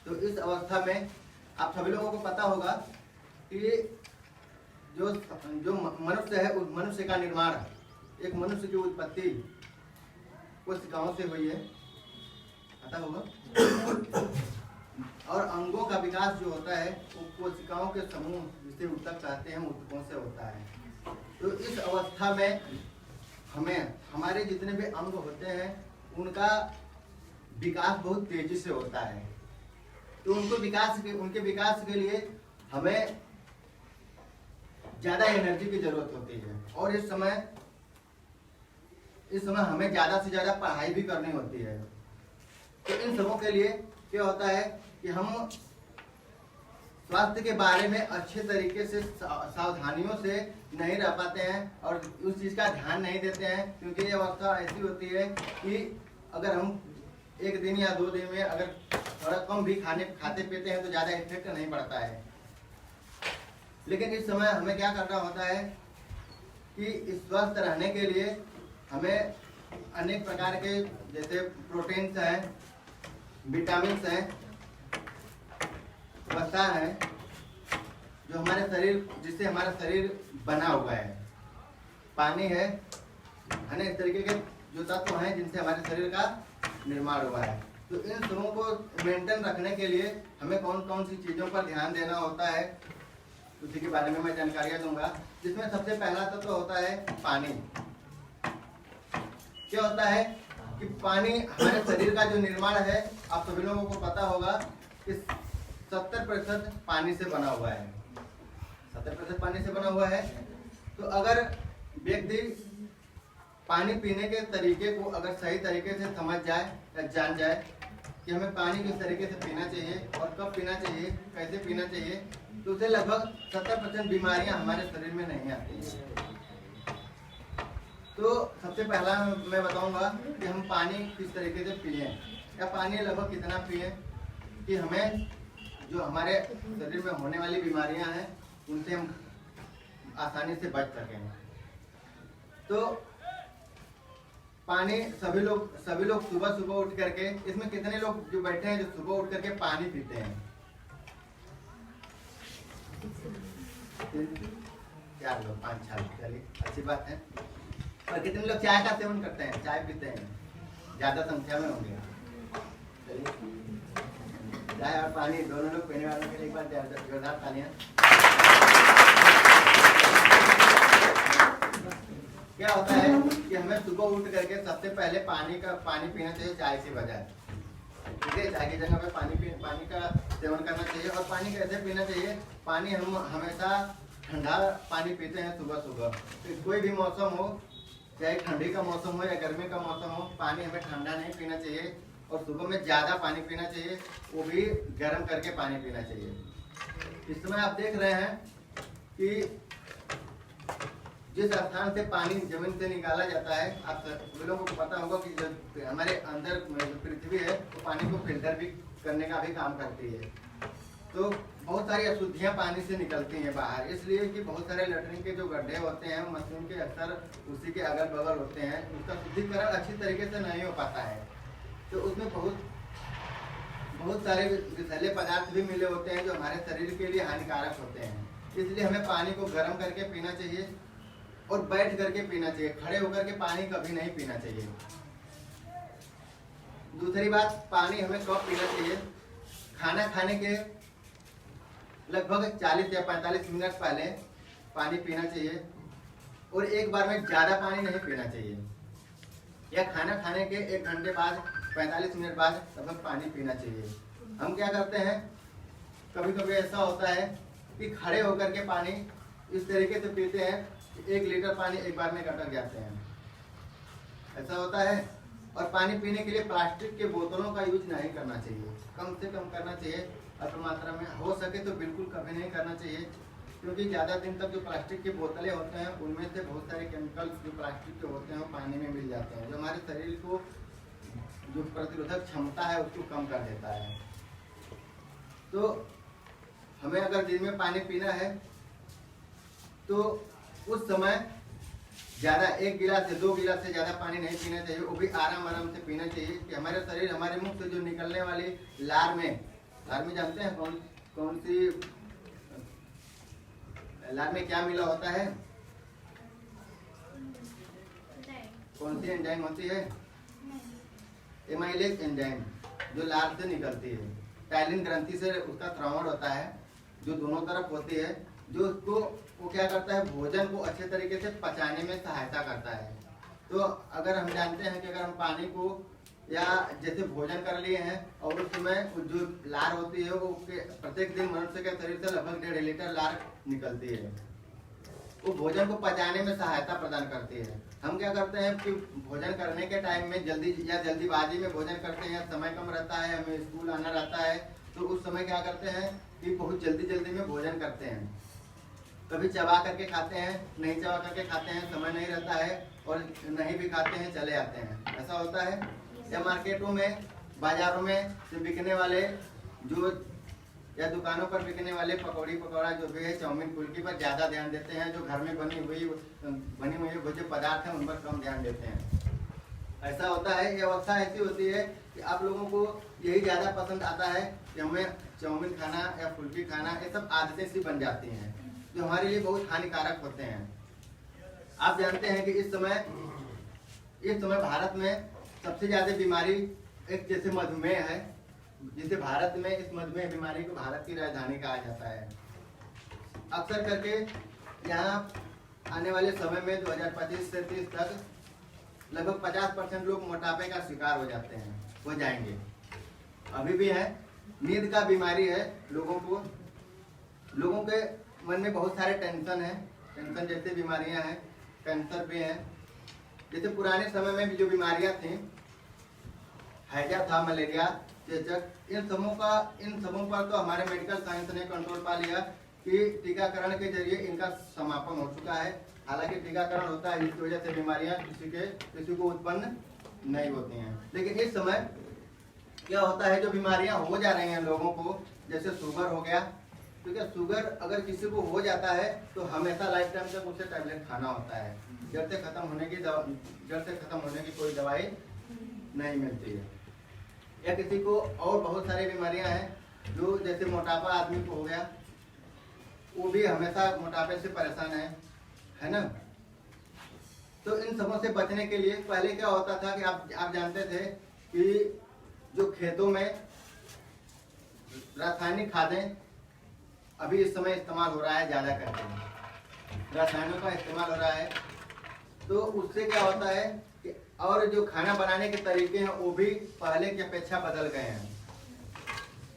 तो इस अवस्था में आप सभी लोगों को पता होगा कि जो मनुष्य है, उस मनुष्य का निर्माण, एक मनुष्य की उत्पत्ति कोशिकाओं से हुई है, पता होगा। और अंगों का विकास जो होता है वो कोशिकाओं के समूह, जिसे ऊतक कहते हैं, ऊतकों से होता है। तो इस अवस्था में हमें हमारे जितने भी अंग होते हैं उनका विकास बहुत तेजी से होता है। तो उनके विकास के लिए हमें ज्यादा एनर्जी की जरूरत होती है, और इस समय हमें ज्यादा से ज्यादा पढ़ाई भी करनी होती है। तो इन सबों के लिए क्या होता है कि हम स्वास्थ्य के बारे में अच्छे तरीके से सावधानियों से नहीं रह पाते हैं और उस चीज का ध्यान नहीं देते हैं, क्योंकि ये अवस्था ऐसी होती है कि अगर हम एक दिन या 2 दिन में अगर थोड़ा कम भी खाते पीते हैं तो ज्यादा इफेक्ट नहीं पड़ता है। लेकिन इस समय हमें क्या करना होता है कि स्वस्थ रहने के लिए हमें अनेक प्रकार के, जैसे प्रोटीन्स हैं, विटामिन हैं, वसा है, जो हमारे शरीर, जिससे हमारा शरीर बना हुआ है, पानी है, अनेक तरीके के जो तत्व हैं जिनसे हमारे शरीर का निर्माण हुआ है। तो इन सबों को मेंटेन रखने के लिए हमें कौन कौन सी चीजों पर ध्यान देना होता है, उसी के बारे में मैं जानकारियां दूंगा। जिसमें सबसे पहला तत्व होता है पानी। क्या होता है कि पानी हमारे शरीर का जो निर्माण है, आप सभी लोगों को पता होगा कि 70% पानी से बना हुआ है। 70% पानी से बना हुआ है। तो अगर व्यक्ति पानी पीने के तरीके को अगर सही तरीके से समझ जाए या जान जाए कि हमें पानी किस तरीके से पीना चाहिए और कब पीना चाहिए, कैसे पीना चाहिए, तो उसे लगभग 70% बीमारियां हमारे शरीर में नहीं आती हैं। तो सबसे पहला मैं बताऊंगा कि हम पानी किस तरीके से पिए, या पानी लगभग कितना पिए कि हमें जो हमारे शरीर में होने वाली बीमारियां हैं उनसे हम आसानी से बच सकें। तो पानी सभी लोग सुबह उठ करके, इसमें कितने लोग जो बैठे हैं जो सुबह उठ करके पानी पीते हैं? 4 लोग, 5-6 लोग, चलिए अच्छी बात है। और कितने लोग चाय का सेवन करते हैं, चाय पीते हैं? ज्यादा संख्या में होंगे। चलिए चाय और पानी दोनों लोग पीने वालों के लिए एक बार जोरदार तालियां। क्या होता है कि हमें सुबह उठ करके सबसे पहले पानी पीना चाहिए चाय के बजाय। ठीक है, चाय की जगह पे पानी का सेवन करना चाहिए। और पानी कैसे पीना चाहिए? पानी हम हमेशा ठंडा पानी पीते हैं सुबह सुबह। तो कोई भी मौसम हो, चाहे ठंडी का मौसम हो या गर्मी का मौसम हो, पानी हमें ठंडा नहीं पीना चाहिए। और सुबह में ज्यादा पानी पीना चाहिए, वो भी गर्म करके पानी पीना चाहिए। इस समय आप देख रहे हैं कि जिस स्थान से पानी जमीन से निकाला जाता है, आप सभी लोगों को पता होगा कि जो हमारे अंदर पृथ्वी है वो पानी को फिल्टर भी करने का भी काम करती है। तो बहुत सारी अशुद्धियां पानी से निकलती हैं बाहर, इसलिए कि बहुत सारे लैट्रिन के जो गड्ढे होते हैं मशीन के अक्सर उसी के अगल बगल होते हैं, उसका शुद्धिकरण अच्छी तरीके से नहीं हो पाता है। तो उसमें बहुत सारे विषैले पदार्थ भी मिले होते हैं जो हमारे शरीर के लिए हानिकारक होते हैं। इसलिए हमें पानी को गर्म करके पीना चाहिए और बैठ करके पीना चाहिए, खड़े होकर के पानी कभी नहीं पीना चाहिए। दूसरी बात, पानी हमें कब पीना चाहिए? खाना खाने के लगभग 40 या 45 मिनट पहले पानी पीना चाहिए और एक बार में ज़्यादा पानी नहीं पीना चाहिए, या खाना खाने के 1 घंटे बाद 45 मिनट बाद लगभग पानी पीना चाहिए। हम क्या करते हैं, कभी कभी ऐसा होता है कि खड़े होकर के पानी इस तरीके से पीते हैं कि 1 लीटर पानी एक बार में गटक जाते हैं, ऐसा होता है। और पानी पीने के लिए प्लास्टिक के बोतलों का यूज नहीं करना चाहिए, कम से कम करना चाहिए, अल्प मात्रा में हो सके तो बिल्कुल कभी नहीं करना चाहिए, क्योंकि ज़्यादा दिन तक जो प्लास्टिक की बोतलें होते हैं उनमें से बहुत सारे केमिकल्स जो प्लास्टिक के होते हैं वो पानी में मिल जाते हैं, जो हमारे शरीर को जो प्रतिरोधक क्षमता है उसको कम कर देता है। तो हमें अगर दिन में पानी पीना है तो उस समय ज़्यादा 1 गिलास से 2 गिलास से ज़्यादा पानी नहीं पीना चाहिए, वो भी आराम आराम से पीना चाहिए कि हमारे शरीर, हमारे मुंह से जो निकलने वाली लार में जानते हैं कौन सी लार में क्या मिला होता है, कौन सी एंजाइम होती है? एमाइलेज एंजाइम, जो लार से निकलती है। टाइलिन ग्रंथि से उसका स्रावण होता है जो दोनों तरफ होती है, जो उसको वो क्या करता है, भोजन को अच्छे तरीके से पचाने में सहायता करता है। तो अगर हम जानते हैं कि अगर हम पानी को या जैसे भोजन कर लिए हैं और उस समय जो लार होती है वो प्रत्येक दिन मनुष्य के शरीर से लगभग 1.5 लीटर लार निकलती है, वो भोजन को पचाने में सहायता प्रदान करती है। हम क्या करते हैं कि भोजन करने के टाइम में जल्दीबाजी में भोजन करते हैं, समय कम रहता है, हमें स्कूल आना रहता है, तो उस समय क्या करते हैं कि बहुत जल्दी में भोजन करते हैं, कभी चबा करके खाते हैं, नहीं चबा करके खाते हैं, समय नहीं रहता है, और नहीं भी खाते हैं चले आते हैं, ऐसा होता है। या मार्केटों में, बाजारों में से बिकने वाले जो या दुकानों पर बिकने वाले पकौड़ा जो भी है, चाउमीन, फुल्की पर ज़्यादा ध्यान देते हैं, जो घर में बनी हुई वो जो पदार्थ हैं उन पर कम ध्यान देते हैं, ऐसा होता है। ये अवस्था ऐसी होती है कि आप लोगों को यही ज़्यादा पसंद आता है कि हमें चाउमीन खाना या फुल्की खाना, ये सब आदतें सी बन जाती हैं जो हमारे लिए बहुत हानिकारक होते हैं। आप जानते हैं कि इस समय भारत में सबसे ज़्यादा बीमारी एक जैसे मधुमेह है, जिसे भारत में इस मधुमेह बीमारी को भारत की राजधानी कहा जाता है। अक्सर करके यहाँ आने वाले समय में 2025 से 30 तक लगभग 50% लोग मोटापे का शिकार हो जाएंगे। अभी भी है, नींद का बीमारी है, लोगों के मन में बहुत सारे टेंशन जैसे बीमारियां हैं, कैंसर भी है। जैसे पुराने समय में भी जो बीमारियां थी, हैजा था, मलेरिया, चेचक, इन सबों पर तो हमारे मेडिकल साइंस ने कंट्रोल पा लिया कि टीकाकरण के जरिए इनका समापन हो चुका है। हालांकि टीकाकरण होता है जिसकी वजह से बीमारियां किसी को उत्पन्न नहीं होती हैं, लेकिन इस समय क्या होता है, जो बीमारियां हो जा रही हैं लोगों को, जैसे शुगर हो गया, ठीक है, शुगर अगर किसी को हो जाता है तो हमेशा लाइफ टाइम तक उसे टैबलेट खाना होता है, जड़ से खत्म होने की कोई दवाई नहीं मिलती है। या किसी को और बहुत सारी बीमारियां हैं, जो जैसे मोटापा आदमी को हो गया, वो भी हमेशा मोटापे से परेशान है ना। तो इन सबों से बचने के लिए पहले क्या होता था कि आप जानते थे कि जो खेतों में रासायनिक खादें अभी इस समय इस्तेमाल हो रहा है, ज़्यादा करके रासायनों का इस्तेमाल हो रहा है, तो उससे क्या होता है कि और जो खाना बनाने के तरीके हैं वो भी पहले की अपेक्षा बदल गए हैं।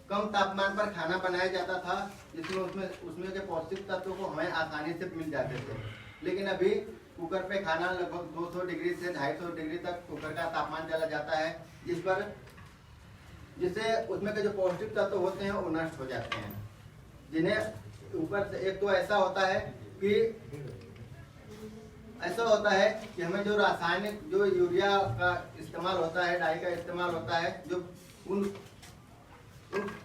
कम तापमान पर खाना बनाया जाता था, जिसमें उसमें के पौष्टिक तत्वों को हमें आसानी से मिल जाते थे, लेकिन अभी कुकर पे खाना लगभग 200 डिग्री से 250 डिग्री तक कुकर का तापमान चला जाता है, जिससे उसमें के जो पौष्टिक तत्व होते हैं वो नष्ट हो जाते हैं, जिन्हें ऊपर से एक तो ऐसा होता है कि हमें जो रासायनिक जो यूरिया का इस्तेमाल होता है, डाई का इस्तेमाल होता है, जो उन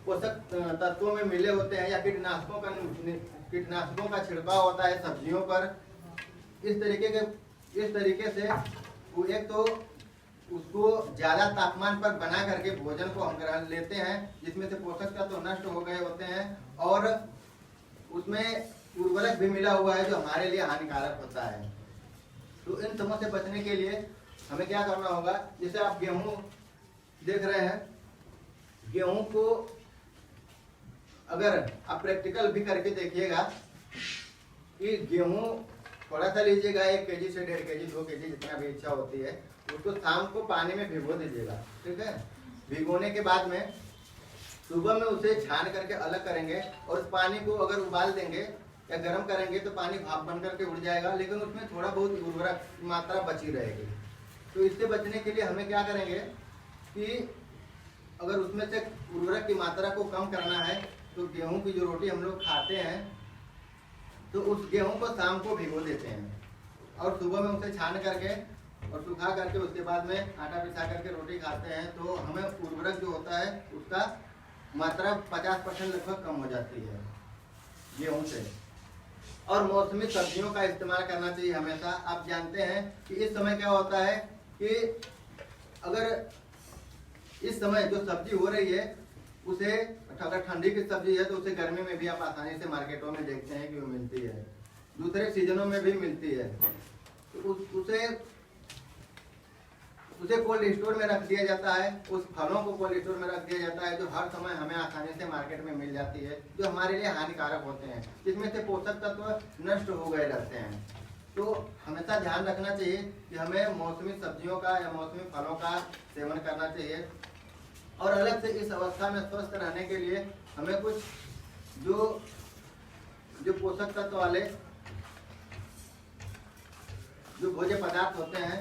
पोषक तत्वों में मिले होते हैं, या कीटनाशकों का छिड़काव होता है सब्जियों पर, इस तरीके से वो एक तो उसको ज्यादा तापमान पर बना करके भोजन को हम ग्रहण लेते हैं, जिसमें से पोषक तत्व तो नष्ट हो गए होते हैं और उसमें उर्वरक भी मिला हुआ है जो हमारे लिए हानिकारक होता है। तो इन सबों से बचने के लिए हमें क्या करना होगा, जैसे आप गेहूं देख रहे हैं, गेहूं को अगर आप प्रैक्टिकल भी करके देखिएगा कि गेहूं थोड़ा सा लीजिएगा, 1 केजी से 1.5 केजी 2 केजी जितना भी इच्छा होती है, उसको शाम को पानी में भिगो दीजिएगा, ठीक है। भिगोने के बाद में सुबह में उसे छान करके अलग करेंगे और उस पानी को अगर उबाल देंगे या गर्म करेंगे तो पानी भाप बन करके उड़ जाएगा, लेकिन उसमें थोड़ा बहुत उर्वरक मात्रा बची रहेगी। तो इससे बचने के लिए हमें क्या करेंगे कि अगर उसमें से उर्वरक की मात्रा को कम करना है तो गेहूं की जो रोटी हम लोग खाते हैं तो उस गेहूं को शाम को भिगो देते हैं और सुबह में उसे छान करके और सुखा करके उसके बाद में आटा पिसा करके रोटी खाते हैं, तो हमें उर्वरक जो होता है उसका मात्रा 50% लगभग कम हो जाती है गेहूं से। और मौसमी सब्जियों का इस्तेमाल करना चाहिए हमेशा। आप जानते हैं कि इस समय क्या होता है कि अगर इस समय जो सब्जी हो रही है उसे अगर ठंडी की सब्जी है तो उसे गर्मी में भी आप आसानी से मार्केटों में देखते हैं कि वो मिलती है, दूसरे सीजनों में भी मिलती है। तो उसे कोल्ड स्टोर में रख दिया जाता है, उस फलों को कोल्ड स्टोर में रख दिया जाता है जो हर समय हमें आसानी से मार्केट में मिल जाती है, जो हमारे लिए हानिकारक होते हैं, जिसमें से पोषक तत्व नष्ट हो गए रहते हैं। तो हमेशा ध्यान रखना चाहिए कि हमें मौसमी सब्जियों का या मौसमी फलों का सेवन करना चाहिए। और अलग से इस अवस्था में स्वस्थ रहने के लिए हमें कुछ जो पोषक तत्व वाले जो भोज्य पदार्थ होते हैं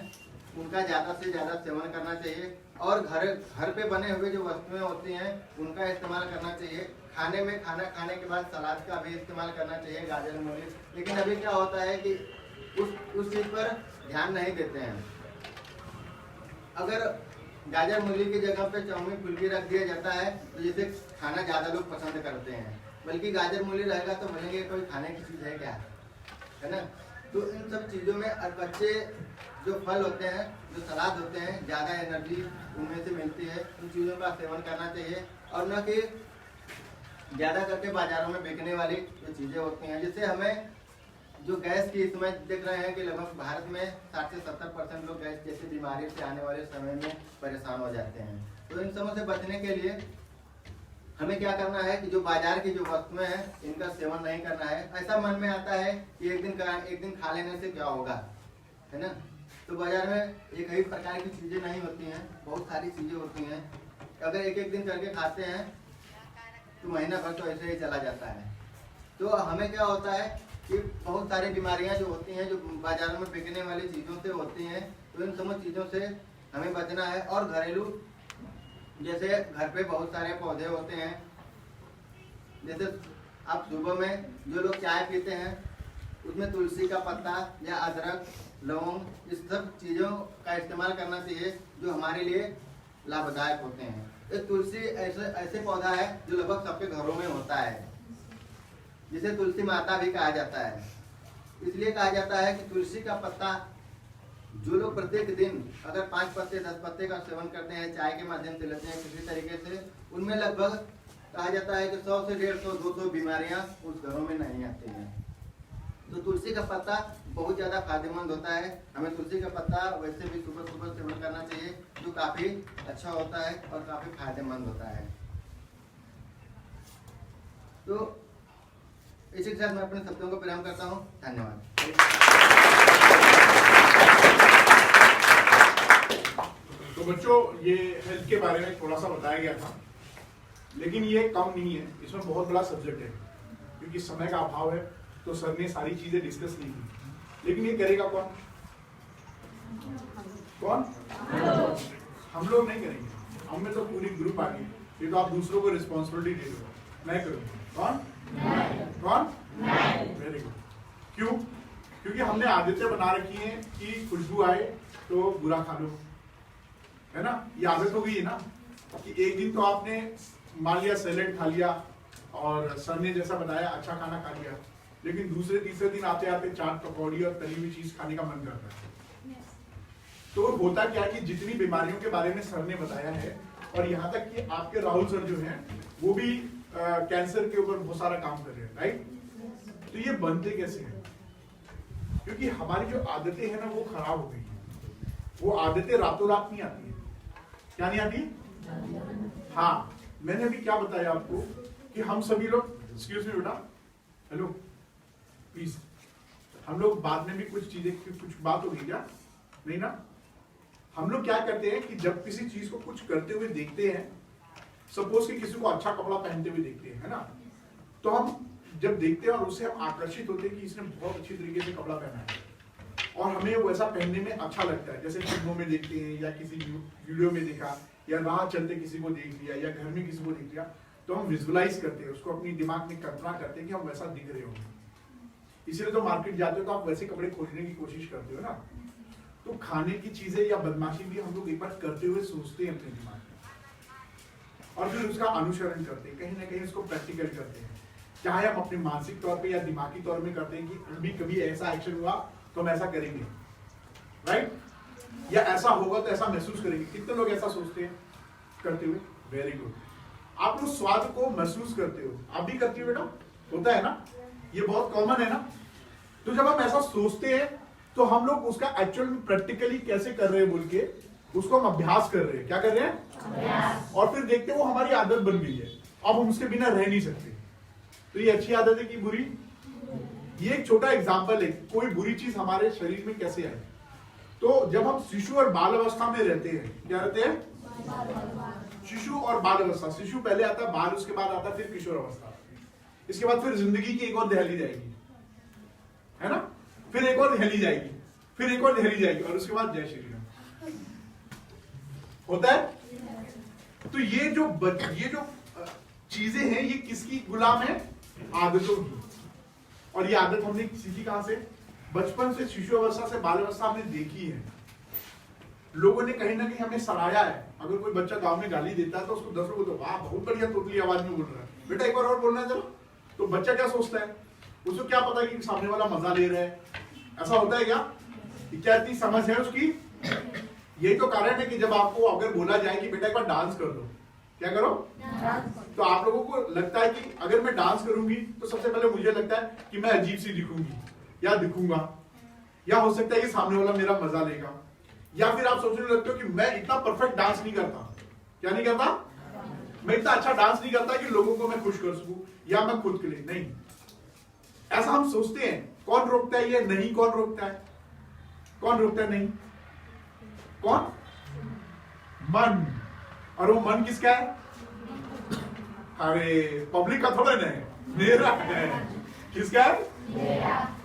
उनका ज़्यादा से ज़्यादा सेवन करना चाहिए। और घर पे बने हुए जो वस्तुएं होती हैं उनका इस्तेमाल करना चाहिए। खाने में खाना खाने के बाद सलाद का भी इस्तेमाल करना चाहिए, गाजर मूली। लेकिन अभी क्या होता है कि उस चीज़ पर ध्यान नहीं देते हैं। अगर गाजर मूली की जगह पे चाउमीन फुल्की रख दिया जाता है तो जिसे खाना ज़्यादा लोग पसंद करते हैं, बल्कि गाजर मूली रहेगा तो बोलेंगे कोई खाने की चीज़ है क्या, है ना। तो इन सब चीज़ों में कच्चे जो फल होते हैं, जो सलाद होते हैं, ज़्यादा एनर्जी उनमें से मिलती है। उन चीज़ों का सेवन करना चाहिए और न कि ज़्यादा करके बाज़ारों में बिकने वाली जो चीज़ें होती हैं, जिससे हमें जो गैस की इस समय देख रहे हैं कि लगभग भारत में 60 से 70% लोग गैस जैसी बीमारी से आने वाले समय में परेशान हो जाते हैं। तो इन सबों से बचने के लिए हमें क्या करना है कि जो बाजार की जो वस्तुएं हैं इनका सेवन नहीं करना है। ऐसा मन में आता है कि एक दिन खा लेने से क्या होगा, है ना। तो बाजार में एक ही प्रकार की चीज़ें नहीं होती हैं, बहुत सारी चीज़ें होती हैं। अगर एक दिन करके खाते हैं तो महीना भर तो ऐसे ही चला जाता है। तो हमें क्या होता है कि बहुत सारी बीमारियां जो होती हैं जो बाजारों में बिकने वाली चीज़ों से होती हैं, तो इन सब चीज़ों से हमें बचना है। और घरेलू जैसे घर पे बहुत सारे पौधे होते हैं, जैसे आप सुबह में जो लोग चाय पीते हैं उसमें तुलसी का पत्ता या अदरक, लौंग, इस सब चीज़ों का इस्तेमाल करना चाहिए जो हमारे लिए लाभदायक होते हैं। एक तुलसी ऐसे पौधा है जो लगभग सबके घरों में होता है, जिसे तुलसी माता भी कहा जाता है। इसलिए कहा जाता है कि तुलसी का पत्ता जो लोग प्रत्येक दिन अगर 5 पत्ते 10 पत्ते का सेवन करते हैं, चाय के माध्यम से लेते हैं किसी तरीके से, उनमें लगभग कहा जाता है कि 100 से 150 200 बीमारियां उस घरों में नहीं आती हैं। तो तुलसी का पत्ता बहुत ज़्यादा फायदेमंद होता है। हमें तुलसी का पत्ता वैसे भी सुबह सुबह सेवन करना चाहिए, जो काफ़ी अच्छा होता है और काफ़ी फायदेमंद होता है। तो इसी के साथ मैं अपने शब्दों को विराम करता हूँ। धन्यवाद। तो बच्चों, ये हेल्थ के बारे में थोड़ा सा बताया गया था, लेकिन ये कम नहीं है, इसमें बहुत बड़ा सब्जेक्ट है। क्योंकि समय का अभाव है तो सर ने सारी चीजें डिस्कस नहीं की। लेकिन ये करेगा कौन? हम लोग नहीं करेंगे, हम में तो पूरी ग्रुप आ गई। ये तो आप दूसरों को रिस्पॉन्सिबिलिटी दे दो, मैं करूँगा। कौन? Very good. क्यों? क्योंकि हमने आदतें बना रखी हैं कि खुशबू आए तो बुरा खा लो, है ना। ये आदत हो गई है ना कि एक दिन तो आपने मान लिया सैलेड खा लिया और सर ने जैसा बताया अच्छा खाना खा लिया, लेकिन दूसरे तीसरे दिन आते आते चाट पकौड़ी और तली हुई चीज खाने का मन करता है। तो होता क्या है कि जितनी बीमारियों के बारे में सर ने बताया है, और यहाँ तक कि आपके राहुल सर जो हैं वो भी कैंसर के ऊपर बहुत सारा काम कर रहे हैं, राइट? तो ये बनते कैसे हैं? क्योंकि हमारी जो आदतें हैं ना वो खराब हो गई हैं। वो आदतें रातों रात नहीं आती है। क्या नहीं आती? हाँ, मैंने अभी क्या बताया आपको कि हम सभी लोग, एक्सक्यूज मी बेटा, हेलो प्लीज, हम लोग बाद में भी कुछ चीजें, कुछ बात होगी क्या? नहीं ना? हम लोग क्या करते हैं कि जब किसी चीज को कुछ करते हुए देखते हैं, सपोज कि किसी को अच्छा कपड़ा पहनते हुए देखते हैं, है ना, तो हम जब देखते हैं और उससे हम आकर्षित होते हैं कि इसने बहुत अच्छी तरीके से कपड़ा पहना है और हमें वैसा पहनने में अच्छा लगता है, जैसे फिल्मों में देखते हैं या किसी वीडियो में देखा या राह चलते किसी को देख लिया या घर में किसी को देख लिया, तो हम विजुअलाइज करते हैं, उसको अपनी दिमाग में कल्पना करते हैं कि हम वैसा दिख रहे होंगे। इसीलिए तो मार्केट जाते हो तो आप वैसे कपड़े खोजने की कोशिश करते हो ना। तो खाने की चीजें या बदमाशी भी हम लोग एक बार करते हुए सोचते हैं अपने दिमाग में और फिर उसका अनुसरण करते हैं, कहीं ना कहीं उसको प्रैक्टिकल करते हैं, चाहे हम अपने मानसिक तौर पे या दिमागी तौर में करते हैं कि अभी कभी ऐसा एक्शन हुआ तो हम ऐसा करेंगे, राइट? या ऐसा होगा तो ऐसा महसूस करेंगे। कितने लोग ऐसा सोचते हैं करते हुए? Very good. आप लोग स्वाद को महसूस करते हो, आप भी करती हो बेटा, होता है ना? ये बहुत कॉमन है ना? तो जब हम ऐसा सोचते हैं तो हम लोग उसका एक्चुअल में प्रैक्टिकली कैसे कर रहे हैं बोल के उसको हम अभ्यास कर रहे हैं। क्या कर रहे हैं? और फिर देखते हैं वो हमारी आदत बन गई है, अब हम उसके बिना रह नहीं सकते। तो ये अच्छी आदत है कि बुरी? ये एक छोटा एग्जांपल है कोई बुरी चीज हमारे शरीर में कैसे आई। तो जब हम शिशु और बाल अवस्था में रहते हैं, क्या रहते हैं? शिशु और बाल अवस्था। शिशु पहले आता है, बाल उसके बाद आता है, फिर किशोर अवस्था, इसके बाद फिर जिंदगी की एक और दहली जाएगी, है ना? फिर एक और दहली जाएगी, फिर एक और दहली जाएगी और उसके बाद जय श्री राम। होता है? तो ये जो चीजें हैं ये किसकी गुलाम है? आदतों की। और ये आदत हमने सीखी कहां से? बचपन से, शिशु अवस्था से बाल अवस्था हमने देखी है। लोगों ने कहीं ना कहीं हमें सराहा है। अगर कोई बच्चा गांव में गाली देता है तो उसको 10 लोग बोलते, वाह बहुत बढ़िया तोतली आवाज में बोल रहा है, बेटा एक बार और बोलना है चलो। तो बच्चा क्या सोचता है? उसको क्या पता कि सामने वाला मजा ले रहा है? ऐसा होता है क्या इतनी समझ है उसकी? यही तो कारण है कि जब आपको अगर बोला जाए कि बेटा एक बार डांस कर दो, क्या करो? तो आप लोगों को लगता है कि अगर मैं डांस करूंगी तो सबसे पहले मुझे लगता है कि मैं अजीब सी दिखूंगी या दिखूंगा, या हो सकता है कि सामने वाला मेरा मजा लेगा, या फिर आप सोचने लगते हो कि मैं इतना परफेक्ट डांस नहीं करता। क्या नहीं करता? मैं इतना अच्छा डांस नहीं करता कि लोगों को मैं खुश कर सकूं या मैं खुद के लिए नहीं। ऐसा हम सोचते हैं। कौन रोकता है ये? नहीं। कौन रोकता है? कौन रोकता है? नहीं। कौन? मन। और वो मन किसका है? अरे पब्लिक का थोड़ा नहीं, मेरा है। किसका है?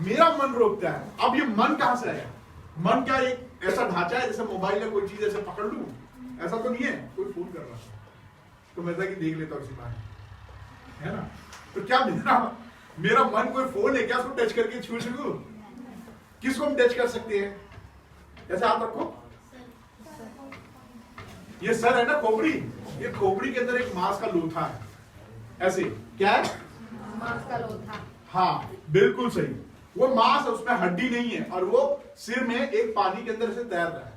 मेरा मन रोकता है। अब ये मन कहां से आया? मन क्या एक ऐसा ढांचा है जैसे मोबाइल में कोई चीज ऐसे पकड़ लूं? ऐसा तो नहीं है। कोई फोन कर रहा था तो मैं कि देख लेता हूं इसी बार, है ना? तो क्या मेरा मन कोई फोन है क्या उसको टच करके छू सकूं? किसको हम टच कर सकते हैं? ऐसे हाथ रखो। ये सर है ना खोपड़ी, ये खोपड़ी के अंदर एक मांस का लोथा है। ऐसे क्या है? मांस का लोथा। हाँ बिल्कुल सही। वो मांस, उसमें हड्डी नहीं है और वो सिर में एक पानी के अंदर से तैर रहा है।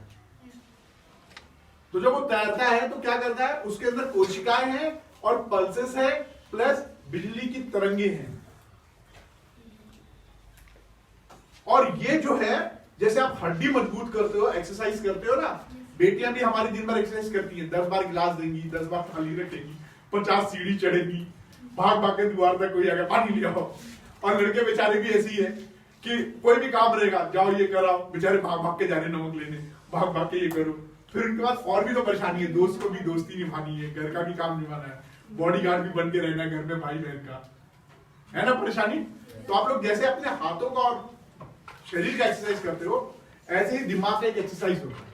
तो जब वो तैरता है तो क्या करता है? उसके अंदर कोशिकाएं हैं और पल्सेस है प्लस बिजली की तरंगे हैं। और ये जो है, जैसे आप हड्डी मजबूत करते हो, एक्सरसाइज करते हो ना, बेटियां भी हमारी दिन भर एक्सरसाइज करती हैं। 10 बार गिलास देंगी, 10 बार थाली रखेंगी, 50 सीढ़ी चढ़ेगी, भाग भाग के द्वार तक कोई अगर पानी ले आओ। और लड़के बेचारे भी ऐसी है कि कोई भी काम रहेगा, जाओ ये कराओ, बेचारे भाग भाग के जा रहे नमक लेने, भाग भाग के ये करो। फिर उनके पास और भी तो परेशानी है, दोस्त को भी दोस्ती निभानी है, घर का भी काम निभाना है, बॉडीगार्ड भी बन के रहना है घर में भाई बहन का, है ना परेशानी। तो आप लोग जैसे अपने हाथों का और शरीर का एक्सरसाइज करते हो, ऐसे ही दिमाग का एक एक्सरसाइज होता है।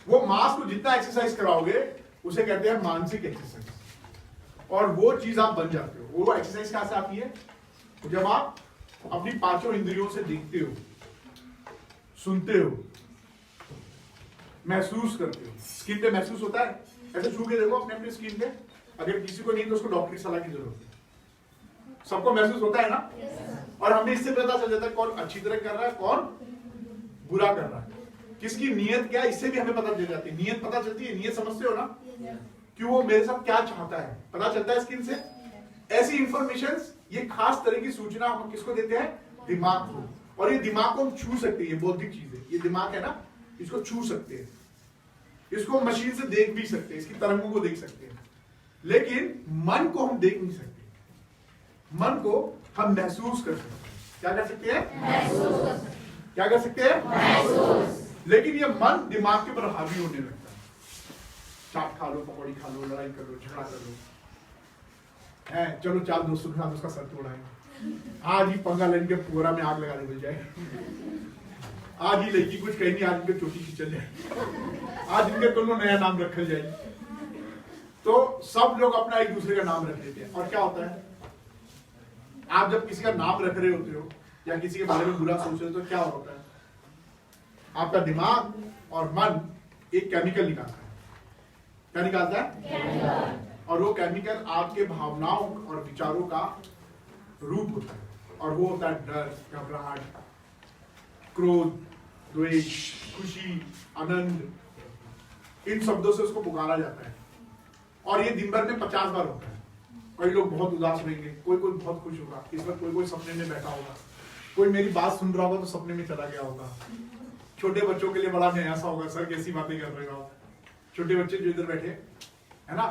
वो मांस को जितना एक्सरसाइज कराओगे उसे कहते हैं मानसिक एक्सरसाइज, और वो चीज आप बन जाते हो। वो एक्सरसाइज कहां से आती है? जब आप अपनी 5 इंद्रियों से देखते हो, सुनते हो, महसूस करते हो। स्किन पे महसूस होता है, ऐसे छू के देखो अपने अपने स्किन पे। अगर किसी को नहीं तो उसको डॉक्टरी सलाह की जरूरत है। सबको महसूस होता है ना? और हमें इससे पता चल जाता है कौन अच्छी तरह कर रहा है, कौन बुरा कर रहा है। किसकी नीयत क्या है इससे भी हमें पता चल जाती है। नीयत पता चलती है, नीयत समझते हो ना कि वो मेरे साथ क्या चाहता है, पता चलता है स्किन से। ऐसी इंफॉर्मेशन, ये खास तरह की सूचना हम किसको देते हैं? दिमाग को। और ये दिमाग को हम छू सकते हैं, ये बौद्धिक चीज है, ये दिमाग है ना, इसको छू सकते हैं, इसको मशीन से देख भी सकते हैं, इसकी तरंगों को देख सकते हैं, लेकिन मन को हम देख नहीं सकते। मन को हम महसूस कर सकते हैं। क्या कर सकते हैं? महसूस। क्या कर सकते हैं? महसूस। लेकिन ये मन दिमाग के ऊपर हावी होने लगता है। चाट खा लो, पकौड़ी खा लो, लड़ाई कर लो, झगड़ा कर लो, है चलो 4 दोस्तों के साथ उसका सर तोड़ाएंगे, आज ही पंगा लेंगे, पूरा में आग लगाने मिल जाए, आज ही लड़की कुछ कहीं नहीं, आज इनके चोटी खींचल जाए, आज इनके दोनों नया नाम रखल जाए। तो सब लोग अपना एक दूसरे का नाम रख लेते हैं। और क्या होता है, आप जब किसी का नाम रख रहे होते हो या किसी के बारे में बुरा सोच रहे हो तो क्या होता है, आपका दिमाग और मन एक केमिकल निकालता है। क्या निकालता है? और वो केमिकल आपके भावनाओं और विचारों का रूप होता है, और वो होता है डर, घबराहट, क्रोध, द्वेष, खुशी, आनंद। इन शब्दों से उसको पुकारा जाता है। और ये दिन भर में 50 बार होता है। कई लोग बहुत उदास रहेंगे, कोई कोई बहुत खुश होगा, इस वक्त कोई कोई सपने में बैठा होगा, कोई मेरी बात सुन रहा होगा तो सपने में चला गया होगा। छोटे बच्चों के लिए बड़ा नया सा होगा, सर कैसी बातें कर रहे हो। छोटे बच्चे जो इधर बैठे है ना,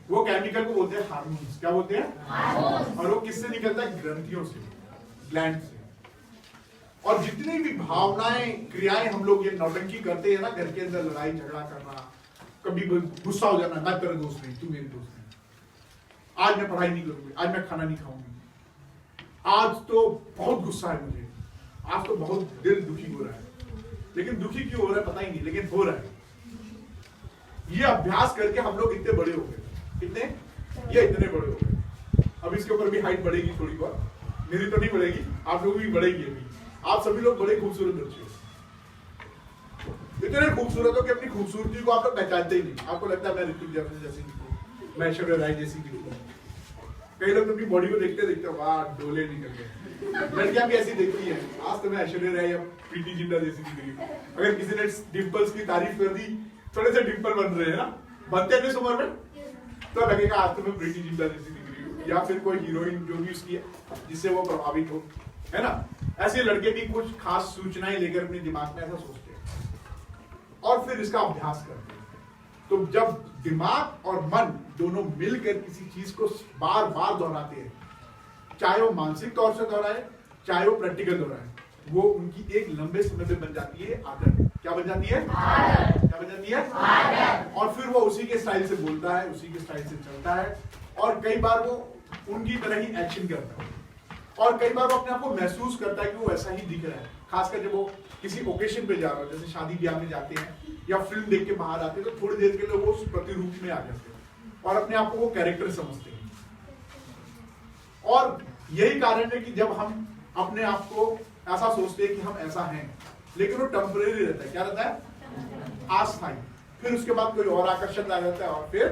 वो केमिकल को बोलते हैं हार्मोन्स। क्या बोलते हैं? हार्मोन्स। और वो किससे निकलता है? ग्रंथियों से, ग्लैंड से। और जितनी भी भावनाएं, क्रियाएं हम लोग ये नौटंकी करते हैं ना घर के अंदर, लड़ाई झगड़ा करना, कभी गुस्सा हो जाना, मैं तेरा दोस्त नहीं, तू मेरी दोस्त नहीं, आज मैं पढ़ाई नहीं करूंगी, आज मैं खाना नहीं खाऊंगी, आज तो बहुत गुस्सा है मुझे, आज तो बहुत दिल दुखी हो रहा है। लेकिन दुखी क्यों हो रहा है पता ही नहीं, लेकिन हो रहा है। ये अभ्यास करके हम लोग इतने बड़े हो गए। कितने? ये इतने बड़े हो गए। अब इसके ऊपर भी हाइट बढ़ेगी थोड़ी बहुत, मेरी तो नहीं बढ़ेगी, आप लोगों की बढ़ेगी अभी। आप सभी लोग बड़े खूबसूरत बच्चे हो, इतने खूबसूरत हो कि अपनी खूबसूरती को आप लोग पहचानते ही नहीं। आपको लगता है मैं ऋतिक जैसी दिखूं, मैं ऐश्वर्या राय जैसी दिखूं। कई लोग अपनी बॉडी को देखते देखते वाह डोले निकल गए। लड़कियां भी ऐसी देखती है, आज तो मैं ऐश्वर्या राय या प्रीति जिंटा जैसी दिख रही हूँ। अगर किसी ने डिंपल्स की तारीफ कर दी, थोड़े से डिंपल बन रहे हैं ना, बनते हैं इस उम्र में, तो लगेगा आज तो मैं प्रीति जिंटा जैसी दिख रही हूँ, या फिर कोई हीरोइन जो भी उसकी जिससे वो प्रभावित हो, है ना। ऐसे लड़के भी कुछ खास सूचनाएं लेकर अपने दिमाग में ऐसा सोचते हैं और फिर इसका अभ्यास करते हैं। तो जब दिमाग और मन दोनों मिलकर किसी चीज को बार बार दोहराते हैं, चाहे वो मानसिक तौर से दोहराए, चाहे वो प्रैक्टिकल दोहराए, वो उनकी एक लंबे समय में बन जाती है आदत। क्या बन जाती है? आदत। क्या बन जाती है? आदत। और फिर वो उसी के स्टाइल से बोलता है, उसी के स्टाइल से चलता है, और कई बार वो उनकी तरह ही एक्शन करता है, और कई बार वो अपने आप को महसूस करता है कि वो ऐसा ही दिख रहा है। खासकर जब वो किसी ओकेशन पे जा रहा है, जैसे शादी ब्याह में जाते हैं या फिल्म देख के बाहर आते हैं, तो थोड़ी देर के लिए वो उस प्रतिरूप में आ जाते हैं और अपने आप को वो कैरेक्टर समझते हैं। और यही कारण है कि जब हम अपने आप को ऐसा सोचते हैं कि हम ऐसा हैं, लेकिन वो टेम्परेरी रहता है। क्या रहता है? अस्थायी। फिर उसके बाद कोई और आकर्षण आ जाता है और फिर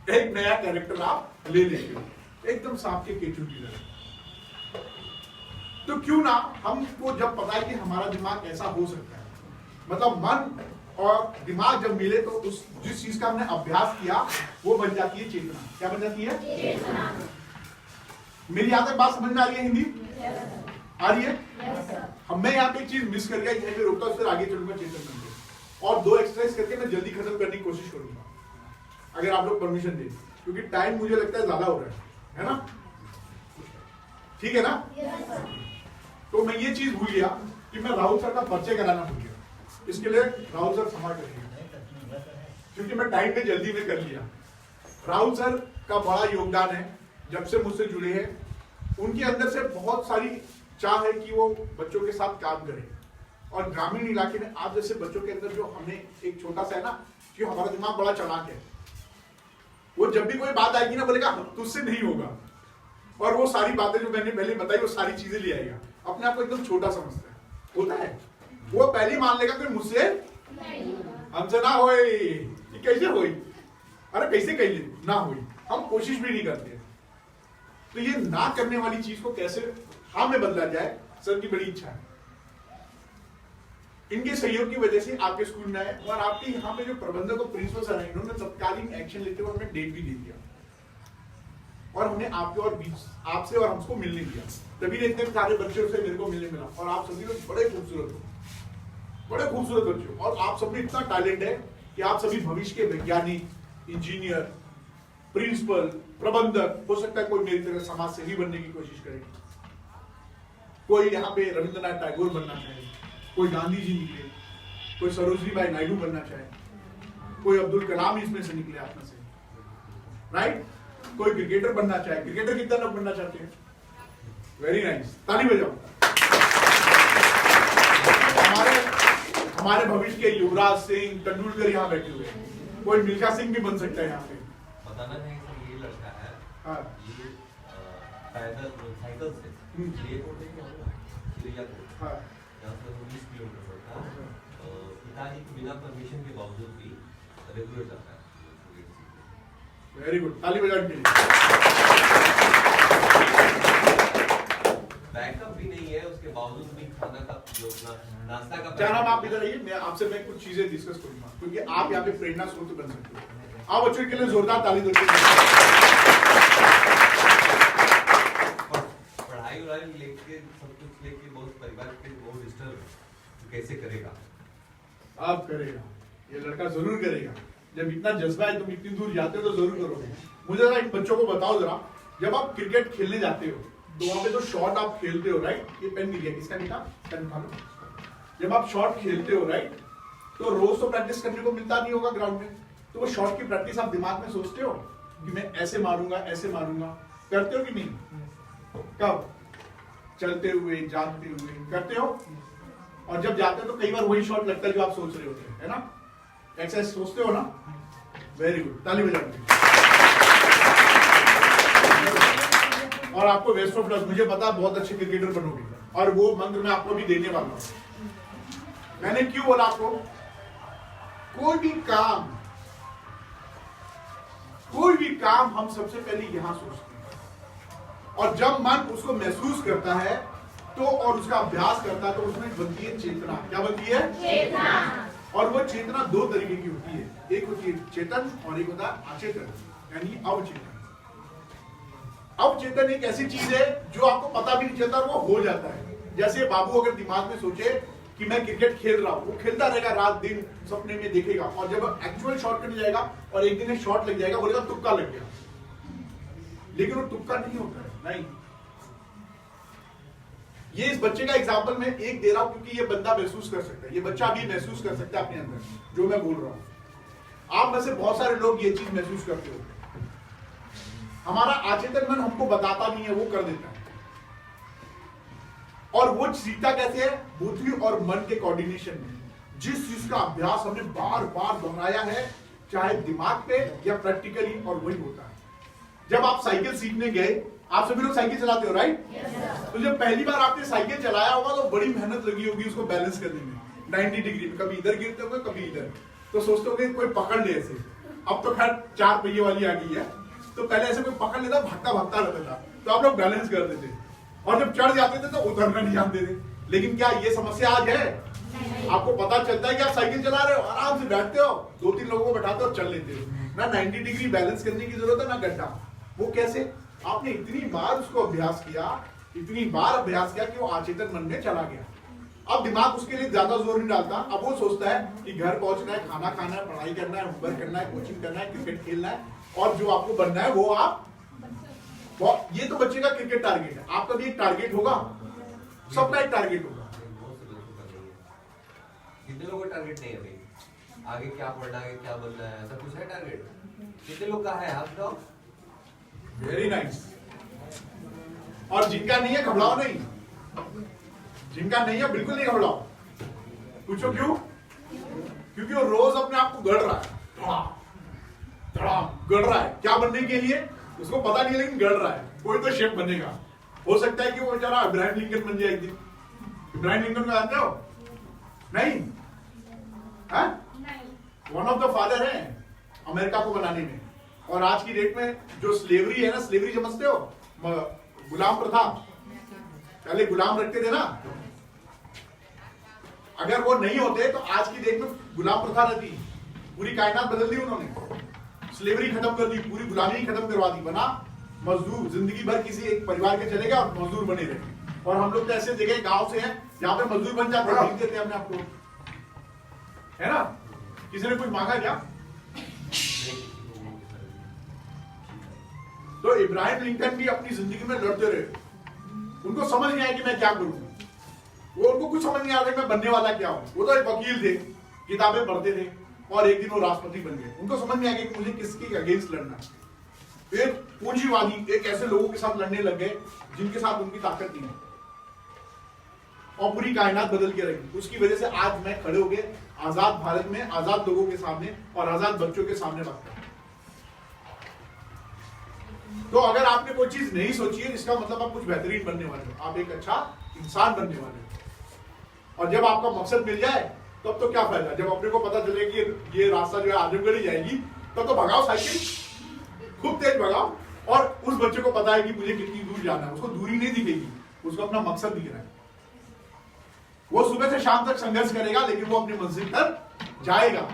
एक नया कैरेक्टर आप ले लेते हो, एकदम सांप के केचुए की तरह। तो क्यों ना हमको जब पता है कि हमारा दिमाग ऐसा हो सकता है, मतलब मन और दिमाग जब मिले तो उस जिस चीज का हमने अभ्यास किया वो बन जाती है चेतना। क्या बन जाती है? चेतना। मेरी यहाँ तक बात समझ में आ रही है? हिंदी आ रही है? हम मैं यहाँ पे एक चीज मिस कर गया, यहीं पे रोकता हूं, फिर आगे चलूंगा चेतन बन के, और 2 एक्सरसाइज करके मैं जल्दी खत्म करने की कोशिश करूंगा, अगर आप लोग परमिशन दें, क्योंकि टाइम मुझे लगता है ज्यादा हो रहा है ना? ठीक है ना? तो मैं ये चीज भूल गया कि मैं राहुल सर का परिचय कराना भूल गया। इसके लिए राहुल सर क्षमा करिए, क्योंकि मैं टाइम पे जल्दी में कर लिया। राहुल सर का बड़ा योगदान है, जब से मुझसे जुड़े हैं उनके अंदर से बहुत सारी चाह है कि वो बच्चों के साथ काम करें, और ग्रामीण इलाके में आप जैसे बच्चों के अंदर जो हमने एक छोटा सा है ना कि हमारा दिमाग बड़ा चालाक है, वो जब भी कोई बात आएगी ना बोलेगा तुझसे नहीं होगा, और वो सारी बातें जो मैंने पहले बताई वो सारी चीजें ले आएगा। अपने आप को एकदम छोटा समझता है, होता है, वो पहले मान लेगा कि मुझसे हमसे ना होए, ये कैसे होई, अरे कैसे कहिए ना होई, हम कोशिश भी नहीं करते। तो ये ना करने वाली चीज को कैसे हाँ में बदला जाए, सर की बड़ी इच्छा है। इनके सहयोग की वजह से आपके स्कूल में आए और आपके यहाँ पे जो प्रबंधक और प्रिंसिपल सर हैं इन्होंने तत्कालीन एक्शन लेते हुए हमें डेट भी दे दिया और हमने आपके और बीच आपसे और हमको मिलने दिया। तभी इतने सारे बच्चों से मेरे को मिलने मिला और आप सभी लोग बड़े खूबसूरत बच्चे हो और आप सब में इतना टैलेंट है कि आप सभी भविष्य के वैज्ञानिक, इंजीनियर, प्रिंसिपल, प्रबंधक, हो सकता है कोई मेरी तरह समाज सेवी बनने की कोशिश करे, कोई यहाँ पे रविंद्रनाथ टैगोर बनना चाहे, कोई गांधी जी निकले, कोई सरोजनी बाई नायडू बनना चाहे, कोई अब्दुल कलाम इसमें से निकले आप में से, राइट? कोई क्रिकेटर बनना चाहे। क्रिकेटर कितना लोग बनना चाहते हैं? वेरी नाइस, ताली बजाओ। हमारे भविष्य के युवराज सिंह, तेंदुलकर यहाँ बैठे हुए हैं, कोई मिल्खा सिंह भी बन सकता है यहाँ पे। बताना है कि ये लड़का है, हाँ, ये पैदल साइकिल से एयरपोर्ट हाँ, यहाँ से 19 किलोमीटर पड़ता है। पिताजी के बिना परमिशन के बावजूद भी रेगुलर जाता है। वेरी गुड, ताली बजाने के लिए। बैकअप भी नहीं है, उसके बावजूद भी खाना का जो अपना नाश्ता का क्या नाम? आप इधर आइए, मैं आपसे कुछ चीजें डिस्कस करूंगा क्योंकि आप यहाँ पे प्रेरणा स्रोत बन सकते हो। आप बच्चों के लिए जोरदार ताली दो। पढ़ाई लेके सब कुछ लेके बहुत परिवार के बहुत डिस्टर्ब है, कैसे करेगा? आप करेगा, ये लड़का जरूर करेगा। जब इतना जज्बा है, तुम इतनी दूर जाते हो तो जरूर करोगे। मुझे जरा इन बच्चों को बताओ जरा, जब आप क्रिकेट खेलने जाते हो तो वहां पे जो शॉट आप खेलते हो, राइट? ये पेन मिल गया, किसका बेटा? पेन उठा लो। जब आप शॉट खेलते हो, राइट, तो रोज तो प्रैक्टिस करने को मिलता नहीं होगा ग्राउंड में, तो वो शॉट की प्रैक्टिस आप दिमाग में सोचते हो कि मैं ऐसे मारूंगा, ऐसे मारूंगा, करते हो कि नहीं? कब? चलते हुए, जागते हुए करते हो। और जब जाते हो तो कई बार वही शॉट लगता है जो आप सोच रहे होते हैं, है ना? ऐसा सोचते हो ना? वेरी गुड, ताली बजाते। और आपको बेस्ट ऑफ लक, मुझे पता बहुत अच्छे क्रिकेटर बनोगे और वो मंत्र मैं आपको भी देने वाला हूं। मैंने क्यों बोला आपको? कोई भी काम हम सबसे पहले यहां सोचते हैं और जब मन उसको महसूस करता है तो और उसका अभ्यास करता है तो उसमें बनती है चेतना। क्या बनती है? चेतना। और वो चेतना दो तरीके की होती है, एक होती है चेतन और एक होता है अचेतन, यानी अवचेतन। अवचेतन एक ऐसी चीज है जो आपको पता भी नहीं चलता और वो हो जाता है। जैसे बाबू अगर दिमाग में सोचे कि मैं क्रिकेट खेल रहा हूं, वो खेलता रहेगा, रात दिन सपने में देखेगा और जब एक्चुअल शॉट करने जाएगा और एक दिन शॉट लग जाएगा, बोलेगा तुक्का लग गया, लेकिन वो तुक्का नहीं होता है। नहीं, ये इस बच्चे का एग्जाम्पल मैं एक दे रहा हूं क्योंकि ये बंदा महसूस कर सकता है, ये बच्चा भी महसूस कर सकता है अपने अंदर जो मैं बोल रहा हूं। आप में से बहुत सारे लोग ये चीज महसूस करते हो। हमारा अचेतन मन हमको बताता नहीं है, वो कर देता है। और वो सीखता कैसे है? बुद्धि और मन के कोऑर्डिनेशन में। जिस चीज का अभ्यास हमने बार बार दोहराया है, चाहे दिमाग पे या प्रैक्टिकली, और वही होता है। जब आप साइकिल सीखने गए, आप सभी लोग साइकिल चलाते हो, राइट? तो जब पहली बार आपने साइकिल चलाया होगा तो बड़ी मेहनत लगी होगी उसको बैलेंस करने में, 90 डिग्री में, कभी इधर गिरते होगे कभी इधर, तो सोचते होगे कोई पकड़ ले ऐसे। अब तो खैर 4 पहिए वाली आ गई है, तो पहले ऐसे कोई पकड़ लेता, भागता भागता रहता था, तो आप लोग बैलेंस कर देते और जब चढ़ जाते थे तो उतरना नहीं जानते थे। लेकिन क्या ये समस्या आज है? आपको पता चलता है कि आप साइकिल चला रहे हो, आराम से बैठते हो, 2-3 लोगों को बैठाते हो, चल लेते हो, ना 90 डिग्री बैलेंस करने की जरूरत है ना गड्ढा। वो कैसे? आपने इतनी बार उसको अभ्यास किया, इतनी बार अभ्यास किया कि वो अचेतन मन में चला गया। अब दिमाग उसके लिए ज्यादा जोर नहीं डालता, अब वो सोचता है कि घर पहुंचना है, खाना खाना है, पढ़ाई करना है, होमवर्क करना है, कोचिंग करना है, क्रिकेट खेलना है, और जो आपको बनना है वो आप, ये तो बच्चे का क्रिकेट टारगेट है। आपका भी एक टारगेट होगा, सबका एक टारगेट होगा। कितने लोगों का टारगेट नहीं है भाई? आगे क्या पढ़ना है, क्या बनना है, ऐसा कुछ है टारगेट? कितने लोग का है? आप बताओ। Very nice. और जिनका नहीं है घबराओ नहीं, जिनका नहीं है बिल्कुल नहीं घबराओ। पूछो क्यों? क्योंकि वो रोज अपने आप को गढ़ रहा है, गढ़ रहा है। क्या बनने के लिए उसको पता नहीं, लेकिन गढ़ रहा है। कोई तो शेफ बनेगा, हो सकता है कि वो बेचारा इब्राहिम लिंकन बन जाए एक दिन। इब्राहिम लिंकन को जानते हो? नहीं? वन ऑफ द फादर है अमेरिका को बनाने में। और आज की डेट में जो स्लेवरी है ना, स्लेवरी समझते हो? गुलाम प्रथा, पहले गुलाम रखते थे ना, अगर वो नहीं होते तो आज की डेट में गुलाम प्रथा रहती, पूरी कायनात बदल दी उन्होंने, स्लेवरी खत्म कर दी, पूरी गुलामी खत्म करवा दी, बना मजदूर, जिंदगी भर किसी एक परिवार के चले गए और मजदूर बने रहे। और हम लोग तो ऐसे जगह गांव से हैं जहां पे मजदूर बन जाते हैं, देते हैं अपने आपको, है ना? किसी ने कुछ मांगा क्या? तो इब्राहिम लिंकन भी अपनी जिंदगी में लड़ते रहे, उनको समझ नहीं आया कि मैं क्या करूं, वो उनको कुछ समझ नहीं आ रहा कि मैं बनने वाला क्या हूं। वो तो एक वकील थे, किताबें पढ़ते थे और एक दिन वो राष्ट्रपति बन गए। उनको समझ नहीं आ गया कि मुझे किसके अगेंस्ट लड़ना है। फिर पूंजीवादी एक ऐसे लोगों के साथ लड़ने लग गए जिनके साथ उनकी ताकत नहीं है, और पूरी कायनात बदल के रही। उसकी वजह से आज मैं खड़े हो गए आजाद भारत में, आजाद लोगों के सामने और आजाद बच्चों के सामने रखता हूं। तो अगर आपने कोई चीज नहीं सोची है, इसका मतलब आप कुछ बेहतरीन बनने वाले हो, आप एक अच्छा इंसान बनने वाले हो। और जब आपका मकसद मिल जाए तब तो क्या फायदा, जब अपने को पता चले कि ये रास्ता जो है आजमगढ़ ही जाएगी, तब तो भगाओ साइकिल, खूब तेज भगाओ। और उस बच्चे को पता है कि मुझे कितनी दूर जाना है, उसको दूरी नहीं दिखेगी, उसको अपना मकसद दिख रहा है। वो सुबह से शाम तक संघर्ष करेगा, लेकिन वो अपनी मंजिल तक जाएगा।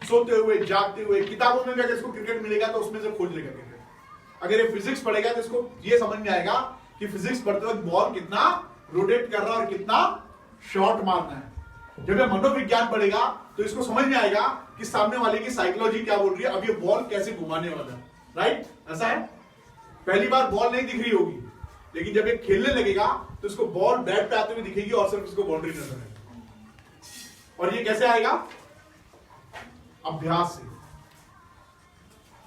सोते हुए, जागते हुए, किताबों में अगर इसको क्रिकेट मिलेगा तो उसमें से खोज लेगा क्रिकेट। अगर ये फिजिक्स पढ़ेगा तो इसको ये समझ में आएगा कि फिजिक्स पढ़ते वक्त बॉल कितना रोटेट कर रहा है और कितना शॉट मारना है। जब ये मनोविज्ञान पढ़ेगा तो इसको समझ में आएगा कि सामने वाले की साइकोलॉजी क्या बोल रही है, अब ये बॉल कैसे घुमाने वाला है। राइट, ऐसा है। पहली बार बॉल नहीं दिख रही होगी, लेकिन जब ये खेलने लगेगा तो इसको बॉल बैट पे आते हुए दिखेगी और सिर्फ इसको बाउंड्री नजर आएगी। और ये कैसे आएगा? अभ्यास से।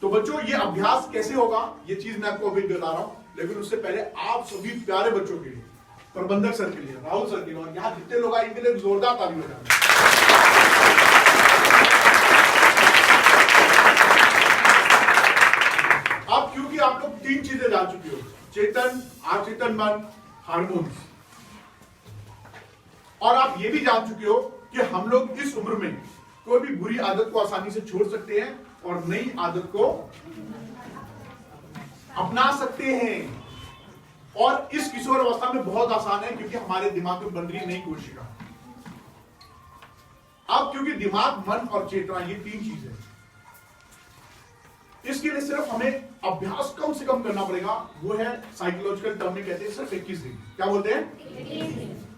तो बच्चों, ये अभ्यास कैसे होगा, ये चीज मैं आपको अभी बता रहा हूं, लेकिन उससे पहले आप सभी प्यारे बच्चों के लिए, प्रबंधक सर के लिए, राहुल सर के लिए, और यहां जितने लोग आए इनके लिए जोरदार ताली बजाएं। अब क्योंकि आप लोग 3 चीजें जान चुके हो, चेतन, अचेतन मन, हार्मोन्स, और आप ये भी जान चुके हो कि हम लोग इस उम्र में कोई भी बुरी आदत को आसानी से छोड़ सकते हैं और नई आदत को अपना सकते हैं। और इस किशोर अवस्था में बहुत आसान है, क्योंकि हमारे दिमाग में बन रही नई कोशिका। अब क्योंकि दिमाग, मन और चेतना ये 3 चीजें, इसके लिए सिर्फ हमें अभ्यास कम से कम करना पड़ेगा। वो है साइकोलॉजिकल टर्म में कहते हैं सिर्फ 21 दिन। क्या बोलते हैं?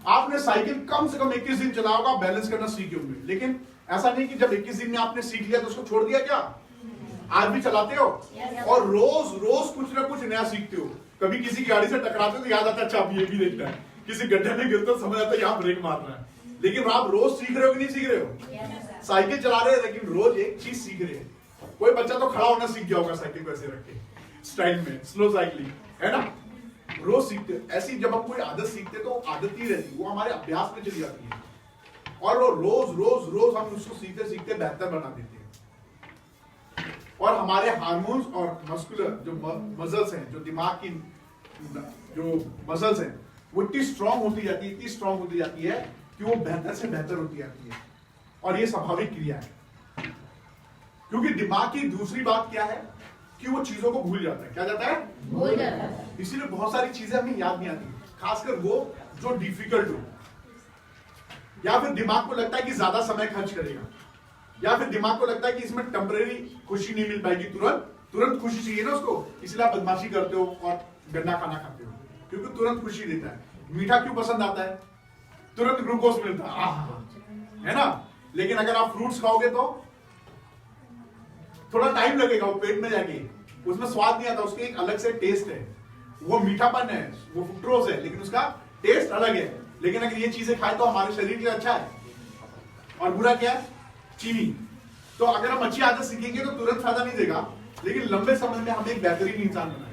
आपने साइकिल कम से कम 21 दिन चलाया होगा, बैलेंस करना सीखे होंगे। लेकिन ऐसा नहीं कि जब 21 दिन में आपने सीख लिया तो उसको छोड़ दिया। क्या आज भी चलाते हो? और रोज रोज कुछ ना कुछ नया सीखते हो। कभी किसी गाड़ी से टकराते हो तो याद आता है, अच्छा अब ये भी देखना है। किसी गड्ढे में गिरते हो समझ आता है यहाँ ब्रेक मारना है। लेकिन आप रोज सीख रहे हो कि नहीं सीख रहे हो? साइकिल चला रहे हैं, लेकिन रोज एक चीज सीख रहे हैं। कोई बच्चा तो खड़ा होना सीख गया होगा साइकिल को ऐसे रख के, स्टाइल में, स्लो साइकिलिंग, है ना? रोज सीखते। ऐसी जब हम कोई आदत सीखते तो आदत ही रहती, वो हमारे अभ्यास में चली जाती है, और वो रोज रोज रोज हम उसको सीखते सीखते बेहतर बना देते हैं। और हमारे हार्मोन्स और मस्कुलर जो मसल्स हैं, जो दिमाग की जो मसल्स हैं, वो इतनी स्ट्रांग होती जाती है, इतनी स्ट्रांग होती जाती है कि वो बेहतर से बेहतर होती जाती है। और ये स्वाभाविक क्रिया है, क्योंकि दिमाग की दूसरी बात क्या है कि वो चीजों को भूल जाता है। क्या जाता है? भूल जाता है। इसीलिए बहुत सारी चीजें हमें याद नहीं आती, खासकर वो जो डिफिकल्ट हो, या फिर दिमाग को लगता है कि ज्यादा समय खर्च करेगा, या फिर दिमाग को लगता है कि इसमें टेम्परेरी खुशी नहीं मिल पाएगी, तुरंत खुशी चाहिए ना उसको, इसलिए आप बदमाशी करते हो और गंदा खाना खाते हो, क्योंकि तुरंत खुशी देता है। मीठा क्यों पसंद आता है? तुरंत ग्लूकोज मिलता है ना? लेकिन अगर आप फ्रूट्स खाओगे तो थोड़ा टाइम लगेगा, वो पेट में जाके, उसमें स्वाद नहीं आता, उसके एक अलग से टेस्ट है। वो मीठापन है, वो फ्रुक्टोज है, लेकिन उसका टेस्ट अलग है। लेकिन अगर ये चीजें खाए तो हमारे शरीर के लिए अच्छा है, और बुरा क्या है? चीनी। तो अगर हम अच्छी आदत सीखेंगे तो तुरंत फायदा नहीं देगा, लेकिन लंबे समय में हमें एक बेहतरीन इंसान बनाएगा।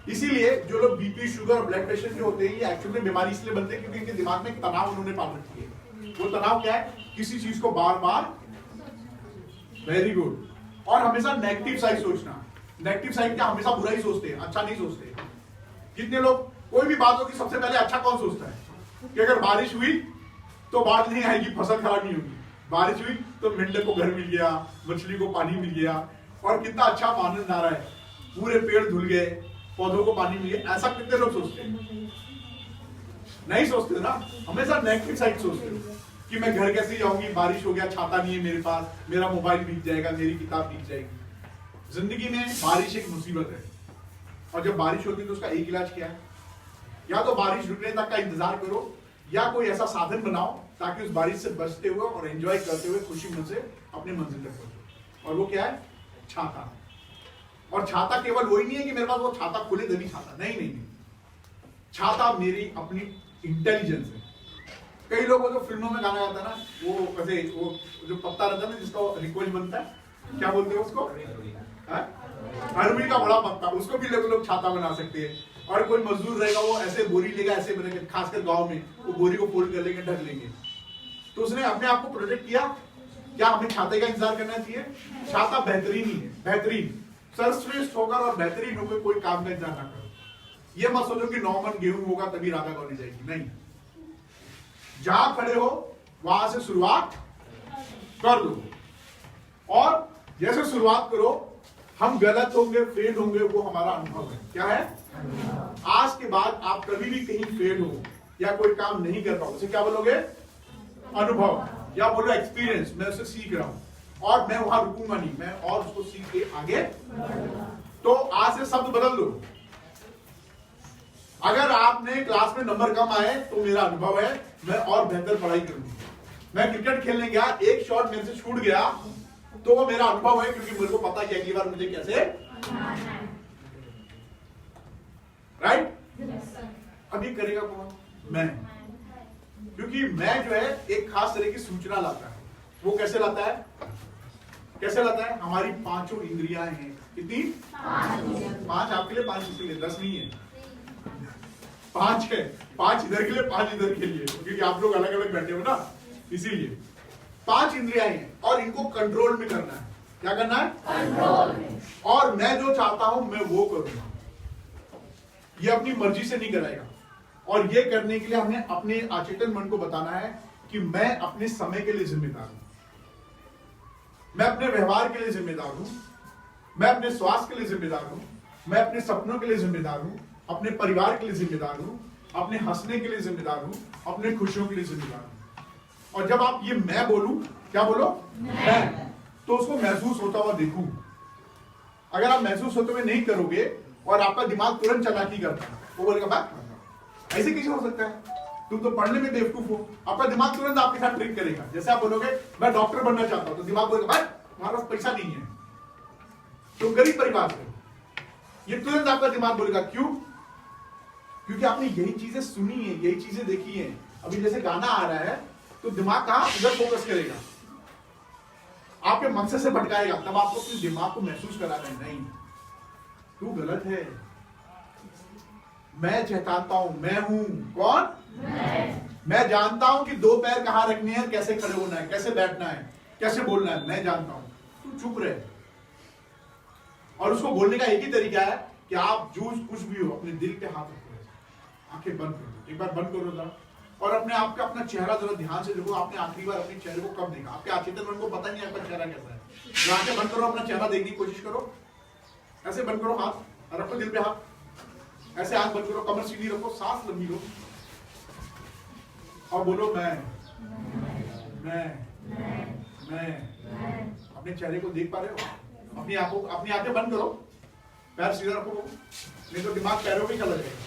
इसीलिए जो लोग बीपी, शुगर और ब्लड प्रेशर जो होते हैं, ये एक्चुअली बीमारी इसलिए बनते हैं क्योंकि इनके दिमाग में एक तनाव उन्होंने पाल रखी है। वो तनाव क्या है? किसी चीज को बार बार, वेरी गुड, और हमेशा नेगेटिव साइड सोचना। नेगेटिव साइड क्या? हमेशा बुरा ही सोचते हैं, अच्छा नहीं सोचते। कितने लोग, कोई भी बात होगी सबसे पहले अच्छा कौन सोचता है? कि अगर बारिश हुई तो बाढ़ नहीं आएगी, फसल खराब नहीं होगी। बारिश हुई तो मेंढक को घर मिल गया, मछली को पानी मिल गया, और कितना अच्छा आनंद आ रहा है, पूरे पेड़ धुल गए, पौधों को पानी मिल गया। ऐसा कितने लोग सोचते हैं? नहीं सोचते हो ना, हमेशा नेगेटिव साइड सोचते हो कि मैं घर कैसे जाऊंगी, बारिश हो गया, छाता नहीं है मेरे पास, मेरा मोबाइल भीग जाएगा, मेरी किताब भीग जाएगी। जिंदगी में बारिश एक मुसीबत है, और जब बारिश होती है तो उसका एक इलाज क्या है, या तो बारिश रुकने तक का इंतजार करो, या कोई ऐसा साधन बनाओ ताकि उस बारिश से बचते हुए और एंजॉय करते हुए खुशी मन से अपने मंजिल तक पहुंचो। और वो क्या है? छाता। और छाता केवल वही नहीं है कि मेरे पास वो छाता खुले तभी छाता, नहीं नहीं नहीं, छाता मेरी अपनी इंटेलिजेंस है। कई लोग वो जो फिल्मों में गाना गाता है ना, वो कैसे वो जो पत्ता रहता है ना जिसका रिक्वेस्ट बनता है, क्या बोलते हैं उसको? अरबी का बड़ा पत्ता, उसको भी लोग छाता बना सकते हैं। और कोई मजदूर रहेगा वो ऐसे बोरी लेगा, ऐसे बनेगा, खासकर गांव में वो बोरी को फोल्ड कर लेंगे, ढक लेंगे, तो उसने अपने आप को प्रोटेक्ट किया। क्या हमें छाते का इंतजार करना चाहिए? छाता बेहतरीन ही है, बेहतरीन, सर्वश्रेष्ठ होकर और बेहतरीन होकर कोई काम का इंतजार ना करो। ये मत सोचो कि 9 मन गेहूं होगा तभी राधा गौनी जाएगी, नहीं, जहां खड़े हो वहां से शुरुआत कर दो, और जैसे शुरुआत करो, हम गलत होंगे, फेल होंगे, वो हमारा अनुभव है। क्या है? आज के बाद आप कभी भी कहीं फेल हो या कोई काम नहीं कर पाओ, उसे क्या बोलोगे? अनुभव, या बोलो एक्सपीरियंस। मैं उसे सीख रहा हूं और मैं वहां रुकूंगा नहीं, मैं और उसको सीख के आगे। तो आज से शब्द बदल दो। अगर आपने क्लास में नंबर कम आए तो मेरा अनुभव है मैं और बेहतर पढ़ाई करूंगी। मैं क्रिकेट खेलने गया, एक शॉट मेरे से छूट गया तो वो मेरा अनुभव है, क्योंकि मेरे को पता है कि अगली बार मुझे कैसे, राइट? अब ये करेगा कौन? मैं, क्योंकि मैं जो है एक खास तरह की सूचना लाता है। वो कैसे लाता है? कैसे लाता है? हमारी 5 इंद्रियां हैं। कितनी? 5 आपके लिए, 5 इसके लिए, 10 नहीं है, 5 है। 5 इधर के लिए, 5 इधर के लिए, क्योंकि आप लोग अलग अलग बैठे हो ना, इसीलिए 5 इंद्रियां हैं और इनको कंट्रोल में करना है। क्या करना है? कंट्रोल में। और मैं जो चाहता हूं मैं वो करूंगा, ये अपनी मर्जी से नहीं कराएगा। और ये करने के लिए हमें अपने अचेतन मन को बताना है कि मैं अपने समय के लिए जिम्मेदार हूं, मैं अपने व्यवहार के लिए जिम्मेदार हूं, मैं अपने स्वास्थ्य के लिए जिम्मेदार हूं, मैं अपने सपनों के लिए जिम्मेदार हूं, अपने परिवार के लिए जिम्मेदार हूं, अपने हंसने के लिए जिम्मेदार हूं, अपने खुशियों के लिए जिम्मेदार हूं। और जब आप ये मैं बोलूं, क्या बोलो? मैं, तो उसको महसूस होता हुआ देखूं। अगर आप महसूस होते हुए नहीं करोगे और आपका दिमाग तुरंत चालाकी करता है, वो बोलेगा बात ऐसे कैसे हो सकता है, तुम तो पढ़ने में बेवकूफ हो। आपका दिमाग तुरंत आपके साथ ट्रिक करेगा। जैसे आप बोलोगे मैं डॉक्टर बनना चाहता हूं, तो दिमाग बोलेगा भाई तुम्हारे पास पैसा नहीं है, तुम गरीब परिवार से। ये तुरंत आपका दिमाग बोलेगा। क्यों? क्योंकि आपने यही चीजें सुनी है, यही चीजें देखी है। अभी जैसे गाना आ रहा है तो दिमाग कहां? उधर फोकस करेगा, आपके मकसद से भटकाएगा। तब आपको अपने दिमाग को महसूस कराना है, नहीं तू गलत है, मैं चाहता हूं, मैं हूं कौन? मैं जानता हूं कि 2 पैर कहां रखने हैं, कैसे खड़े होना है, कैसे बैठना है, कैसे बोलना है, मैं जानता हूं। तू चुप रहे। और उसको बोलने का एक ही तरीका है कि आप जो कुछ भी हो अपने दिल पे हाथ रखो, आंखें बंद करो, एक बार बंद करो जरा, और अपने आप का अपना चेहरा जरा ध्यान से देखो। आपने आखिरी बार अपने चेहरे को कब देखा? आपके अचेतन मन को पता नहीं आपका चेहरा कैसा है। आंखें बंद करो, अपना चेहरा देखने की कोशिश करो, ऐसे बंद करो हाथ और रखो दिल पे हाथ, ऐसे आंख बंद करो, कमर सीधी रखो, सांस लंबी लो और बोलो मैं। अपने चेहरे को देख पा रहे हो? अपनी आंखें बंद करो, पैर सीधा रखो, नहीं तो दिमाग पैरों में चला जाएगा।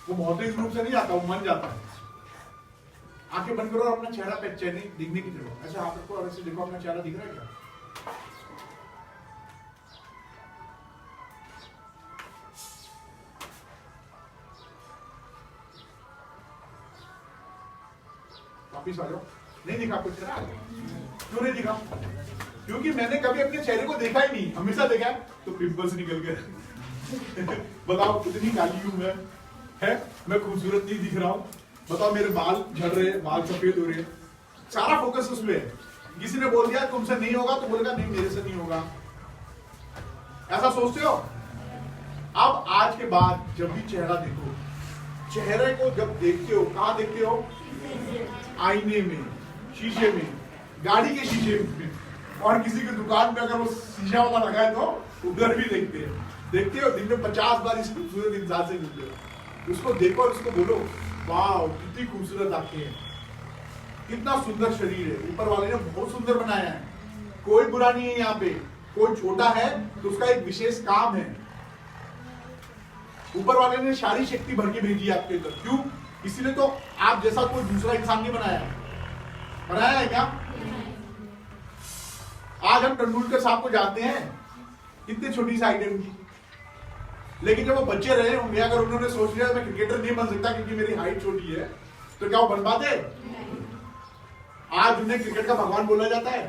वो भौतिक रूप से नहीं आता, वो मन जाता है। आंखें बंद करो और अपना चेहरा पे चेहरे दिखने की जगह ऐसे हाथ रखो और ऐसे देखो अपना चेहरा दिख रहा है क्या? वापिस आ जाओ। नहीं दिखा आपको चेहरा? क्यों नहीं दिखा? क्योंकि मैंने कभी अपने चेहरे को देखा ही नहीं। हमेशा देखा है तो पिंपल्स निकल गए बताओ कितनी काली हूं मैं, है मैं खूबसूरत नहीं दिख रहा हूं, बताओ मेरे बाल झड़ रहे, बाल सफेद हो रहे, सारा फोकस उसमें है। किसी ने बोल दिया तुमसे नहीं होगा तो बोलेगा नहीं मेरे से नहीं होगा, ऐसा सोचते हो। अब आज के बाद जब भी चेहरा देखो, चेहरे को जब देखते हो कहां देखते हो? आईने में, शीशे में, गाड़ी के शीशे में, और किसी की दुकान में अगर वो शीशा वाला लगा है तो उधर भी देखते हो। दिन में 50 बार इस खूबसूरत इंसान से मिलते हो। उसको देखो और उसको बोलो वाह कितनी खूबसूरत आंखें हैं, कितना सुंदर शरीर है, ऊपर वाले ने बहुत सुंदर बनाया है, कोई बुरा नहीं है यहाँ पे। कोई छोटा है तो उसका एक विशेष काम है, ऊपर वाले ने सारी शक्ति भर के भेजी है आपके अंदर। क्यों? इसीलिए तो आप जैसा कोई दूसरा इंसान नहीं बनाया है क्या? आज हम तेंदुलकर साहब को जानते हैं, कितनी छोटी सी हाइट है उनकी, लेकिन जब वो बच्चे रहे होंगे, अगर उन्होंने सोच लिया मैं क्रिकेटर नहीं बन सकता क्योंकि मेरी हाइट छोटी है, तो क्या वो बन पाते? आज उन्हें क्रिकेट का भगवान बोला जाता है।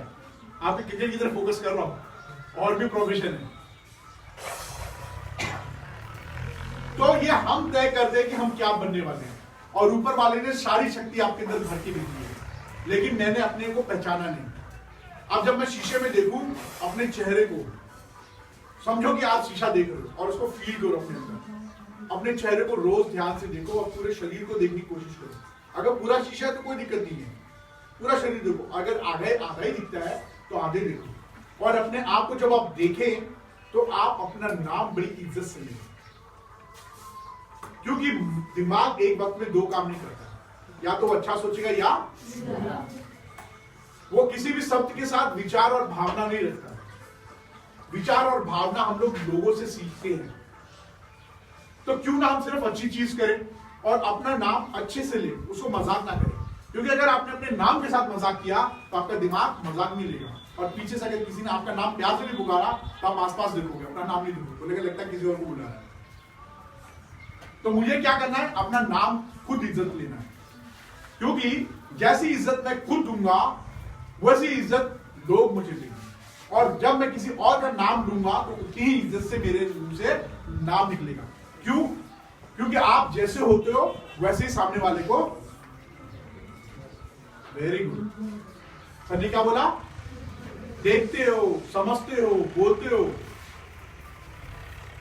आप क्रिकेट की तरफ फोकस कर रहा हूं, और भी प्रोफेशन है। तो ये हम तय कर दे कि हम क्या बनने वाले हैं, और ऊपर वाले ने सारी शक्ति आपके अंदर भर के भेजी है, लेकिन मैंने अपने को पहचाना नहीं। अब जब मैं शीशे में देखूं अपने चेहरे को, समझो कि आप शीशा देख रहे हो और उसको फील करो अपने अंदर, अपने चेहरे को रोज ध्यान से देखो और पूरे शरीर को देखने की कोशिश करो। अगर पूरा शीशा है तो कोई दिक्कत नहीं है, पूरा शरीर देखो। अगर आधा ही दिखता है तो आधे देखो, और अपने आप को जब आप देखें तो आप अपना नाम बड़ी इज्जत से लें, क्योंकि दिमाग एक वक्त में दो काम नहीं करता, या तो वो अच्छा सोचेगा या वो किसी भी शब्द के साथ विचार और भावना नहीं रखता। विचार और भावना हम लोग लोगों से सीखते हैं, तो क्यों ना हम सिर्फ अच्छी चीज करें और अपना नाम अच्छे से लें, उसको मजाक ना करें। क्योंकि अगर आपने अपने नाम के साथ मजाक किया तो आपका दिमाग मजाक नहीं लेगा, और पीछे से अगर किसी ने आपका नाम प्यार से भी पुकारा तो आप आसपास देखोगे, अपना नाम नहीं देखोगे, बोलेगा लगता है किसी और को बुला रहा है। तो मुझे क्या करना है? अपना नाम खुद इज्जत लेना है, क्योंकि जैसी इज्जत मैं खुद दूंगा वैसी इज्जत लोग मुझे देंगे, और जब मैं किसी और का नाम लूंगा तो उतनी ही इज्जत से मेरे मुंह से नाम निकलेगा। क्यों? क्योंकि आप जैसे होते हो वैसे ही सामने वाले को। Very good. सनी क्या बोला? देखते हो, समझते हो, बोलते हो,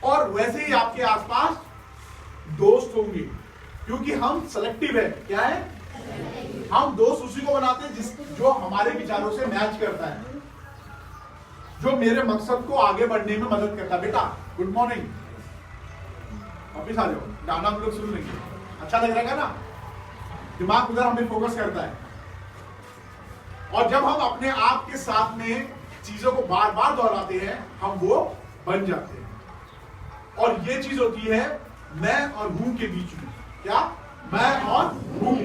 और वैसे ही आपके आसपास दोस्त होंगे, क्योंकि हम सेलेक्टिव है। क्या है? हम दोस्त उसी को बनाते हैं जो हमारे विचारों से मैच करता है, जो मेरे मकसद को आगे बढ़ने में मदद करता है। बेटा गुड मॉर्निंग, वापिस आ जाओ, गाना हम लोग सुन लेंगे, अच्छा लग रहा है ना? दिमाग उधर हमें फोकस करता है, और जब हम अपने आप के साथ में चीजों को बार बार दोहराते हैं हम वो बन जाते हैं। और ये चीज होती है मैं और हूं के बीच में। क्या? मैं और हूं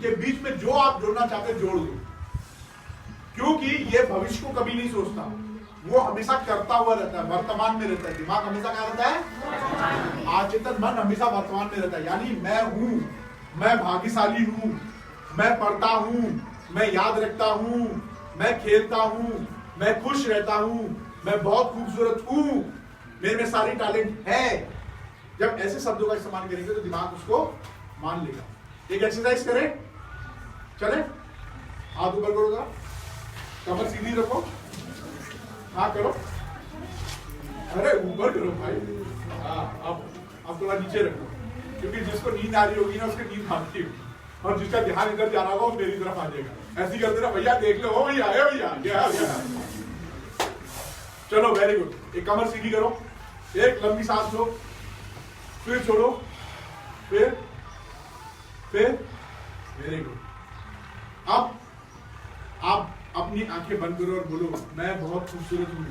के बीच में जो आप जोड़ना चाहते हैं जोड़ दो, क्योंकि ये भविष्य को कभी नहीं सोचता, वो हमेशा करता हुआ रहता है, वर्तमान में रहता है। दिमाग हमेशा क्या रहता है? अचेतन मन हमेशा वर्तमान में रहता है। यानी मैं हूं, मैं भाग्यशाली हूं, मैं पढ़ता हूं, मैं याद रखता हूं, मैं खेलता हूं, मैं खुश रहता हूं, मैं बहुत खूबसूरत हूं, मेरे में सारी टैलेंट है। जब ऐसे शब्दों का इस्तेमाल करेंगे तो दिमाग उसको मान लेगा। एक एक्सरसाइज करें, चले? हाथ ऊपर करो जरा, कमर सीधी रखो, हाँ करो, अरे ऊपर करो भाई, हाँ अब थोड़ा नीचे रखो, क्योंकि जिसको नींद आ रही होगी ना उसकी नींद भागती होगी, और जिसका ध्यान इधर जा रहा होगा वो मेरी तरफ आ जाएगा। ऐसी करते ना, भैया देख लो, हो भैया आया, भैया गया। चलो वेरी गुड। एक कमर सीधी करो, एक लंबी सांस लो, फिर छोड़ो, फिर वेरी गुड। अब आप अपनी आंखें बंद करो और बोलो मैं बहुत खूबसूरत हूं,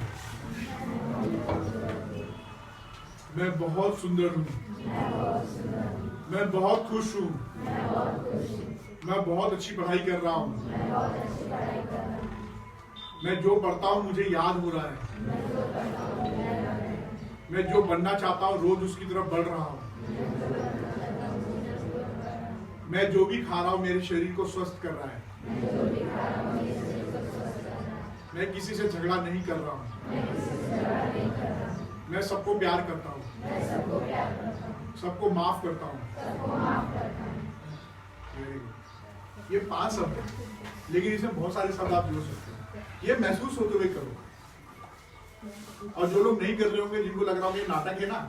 मैं बहुत सुंदर हूं, मैं बहुत खुश हूं, मैं बहुत अच्छी पढ़ाई कर रहा हूं, मैं जो पढ़ता हूं मुझे याद हो रहा है, मैं जो बनना चाहता हूं रोज उसकी तरफ बढ़ रहा हूं, मैं जो भी खा रहा हूं मेरे शरीर को स्वस्थ कर रहा है, मैं किसी से झगड़ा नहीं कर रहा हूं, मैं सबको प्यार करता हूं, सबको माफ करता हूं। ये 5 शब्द है, लेकिन इसमें बहुत सारे शब्द आप जोड़ सकते हैं। ये महसूस होते हुए करो, और जो लोग नहीं कर रहे होंगे, जिनको लग रहा होगा ये नाटक है ना,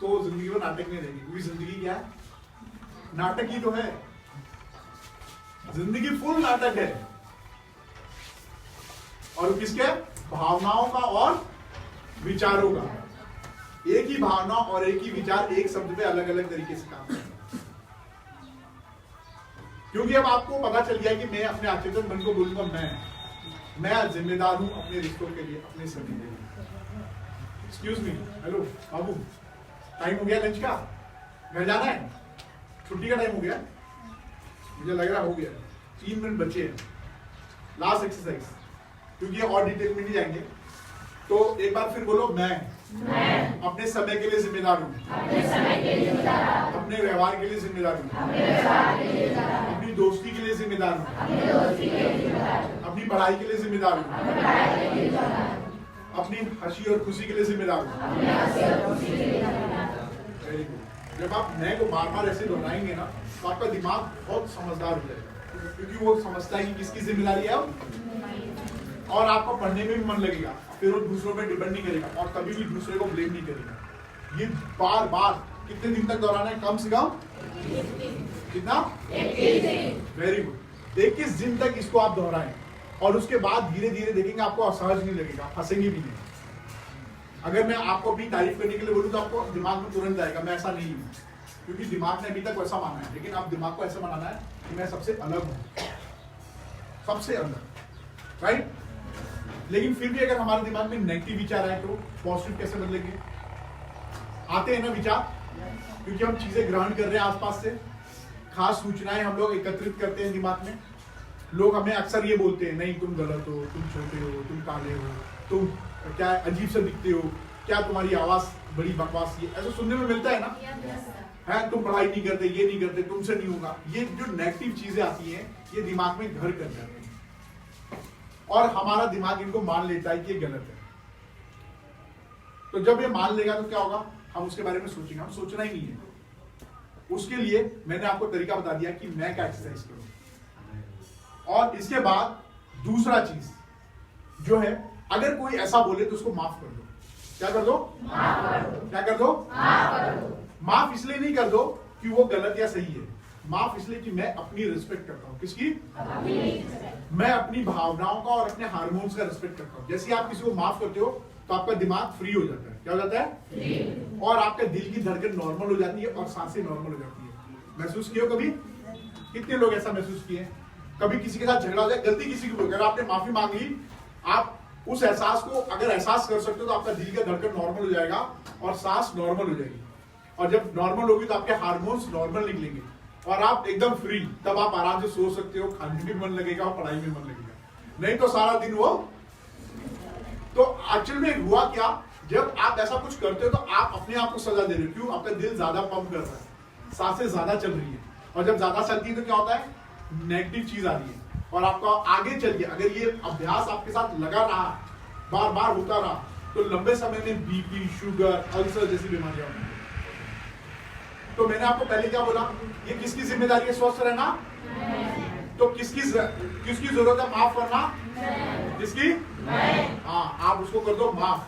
तो जिंदगी में नाटक नहीं रहेगी, क्योंकि जिंदगी क्या है? नाटक ही तो है। जिंदगी फुल नाटक है, और किसके? भावनाओं का और विचारों का। एक ही भावना और एक ही विचार एक शब्द पे अलग अलग तरीके से काम करता है। क्योंकि अब आपको पता चल गया कि मैं अपने अचेतन मन को बोलूंगा मैं जिम्मेदार हूं अपने रिश्तों के लिए, अपने सभी के लिए। एक्सक्यूज मी, हेलो बाबू, टाइम हो गया लंच का, घर जाना है, छुट्टी का टाइम हो गया, मुझे लग रहा हो गया, 3 मिनट बचे हैं, लास्ट एक्सरसाइज, क्योंकि ये और डिटेल में नहीं जाएंगे। तो एक बार फिर बोलो, मैं अपने समय के लिए जिम्मेदार हूँ, अपने व्यवहार के लिए जिम्मेदार हूँ, अपनी दोस्ती के लिए जिम्मेदार हूँ, अपनी पढ़ाई के लिए जिम्मेदार हूँ, अपनी हंसी और खुशी के लिए जिम्मेदार हूँ। Very good. जब आप मैं को बार बार ऐसे दोहराएंगे ना तो आपका दिमाग बहुत समझदार हो जाएगा, क्योंकि वो समझता है कि किसकी जिम्मेदारी है और आपको पढ़ने में भी मन लगेगा, फिर वो दूसरों पे डिपेंड नहीं करेगा और कभी भी दूसरे को ब्लेम नहीं करेगा। ये बार बार कितने दिन तक दोहराना है? कम से कम कितना? 21 दिन। Very good. 21 दिन तक इसको आप दोहराएं और उसके बाद धीरे धीरे देखेंगे आपको असहज नहीं लगेगा, हंसेंगे भी नहीं। अगर मैं आपको अपनी तारीफ करने के लिए बोलूं तो आपको दिमाग में तुरंत आएगा मैं ऐसा नहीं हूं, क्योंकि दिमाग ने अभी तक वैसा माना है, लेकिन आप दिमाग को ऐसा बनाना है कि मैं सबसे अलग हूं, सबसे अलग, राइट? लेकिन फिर भी अगर हमारे दिमाग में नेगेटिव विचार आए तो पॉजिटिव कैसे बदलेंगे? आते हैं ना विचार, क्योंकि हम चीजें ग्रहण कर रहे हैं आसपास से, खास सूचनाएं हम लोग एकत्रित करते हैं दिमाग में। लोग हमें अक्सर ये बोलते हैं, नहीं तुम गलत हो, तुम छोटे हो, तुम काले हो, तुम क्या अजीब से दिखते हो, क्या तुम्हारी आवाज बड़ी बकवास, ये ऐसा सुनने में मिलता है ना, है तुम पढ़ाई नहीं करते, ये नहीं करते, तुमसे नहीं होगा। ये जो नेगेटिव चीजें आती हैं ये दिमाग में घर कर जाती हैं और हमारा दिमाग इनको मान लेता है कि ये गलत है। तो जब ये मान लेगा तो क्या होगा? हम उसके बारे में सोचेंगे, हम सोचना ही नहीं है। उसके लिए मैंने आपको तरीका बता दिया कि मैं क्या एक्सरसाइज करूं। और इसके बाद दूसरा चीज जो है, अगर कोई ऐसा बोले तो उसको माफ कर दो। क्या कर दो? क्या कर दो? माफ इसलिए नहीं कर दो कि वो गलत या सही है, माफ इसलिए कि मैं अपनी रिस्पेक्ट करता हूं। किसकी? मैं अपनी भावनाओं का और अपने हार्मोन्स का रिस्पेक्ट करता हूं। जैसे आप किसी को माफ करते हो तो आपका दिमाग फ्री हो जाता है। क्या हो जाता है? और आपके दिल की धड़कन नॉर्मल हो जाती है और सांसें नॉर्मल हो जाती है। महसूस किए हो कभी? कितने लोग ऐसा महसूस किए? कभी किसी के साथ झगड़ा हो जाए, गलती किसी की, अगर आपने माफी मांग ली, आप उस एहसास को अगर एहसास कर सकते हो तो आपका दिल का धड़कन नॉर्मल हो जाएगा और सांस नॉर्मल हो जाएगी। और जब नॉर्मल होगी तो आपके हार्मोन्स नॉर्मल निकलेंगे और आप एकदम फ्री, तब आप आराम से सो सकते हो, खाने में मन लगेगा और पढ़ाई में मन लगेगा। नहीं तो सारा दिन वो। तो एक्चुअल में हुआ क्या, जब आप ऐसा कुछ करते हो तो आप अपने आप को सजा दे रहे हो। क्यों? आपका दिल ज्यादा पंप कर रहा है, सांसें ज्यादा चल रही है, और जब ज्यादा चलती है तो क्या होता है? नेगेटिव चीज आ रही है। और आपका आगे चल के अगर ये अभ्यास आपके साथ लगा रहा, बार बार होता रहा, तो लंबे समय में बीपी, शुगर, अल्सर जैसी बीमारियां होंगी। तो मैंने आपको पहले क्या बोला, ये किसकी जिम्मेदारी है स्वस्थ रहना? तो किसकी जरूरत है माफ करना? किसकी? हाँ, आप उसको कर दो माफ,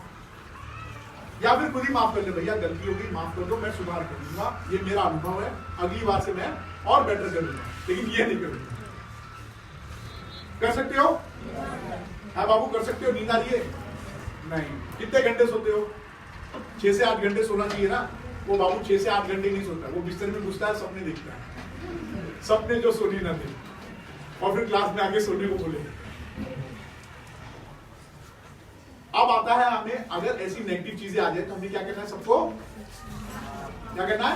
या फिर खुद ही माफ कर ले, भैया गलती हो गई, माफ कर दो, मैं सुधार कर दूंगा, ये मेरा अनुभव है, अगली बार से मैं और बेटर कर दूंगा, लेकिन ये नहीं करूंगा। कर सकते हो? हाँ बाबू, कर सकते हो? नींद आ रही है? नहीं। कितने घंटे सोते हो? 6 से 8 घंटे सोना चाहिए ना। वो बाबू 6 से 8 घंटे नहीं सोता, वो बिस्तर में घुसता है, सपने देखता है, सपने जो सोने ना थे, और फिर क्लास में आके सोने को बोले। अब आता है हमें, अगर ऐसी नेगेटिव चीजें आ जाए तो हमें क्या करना है? सबको क्या करना है?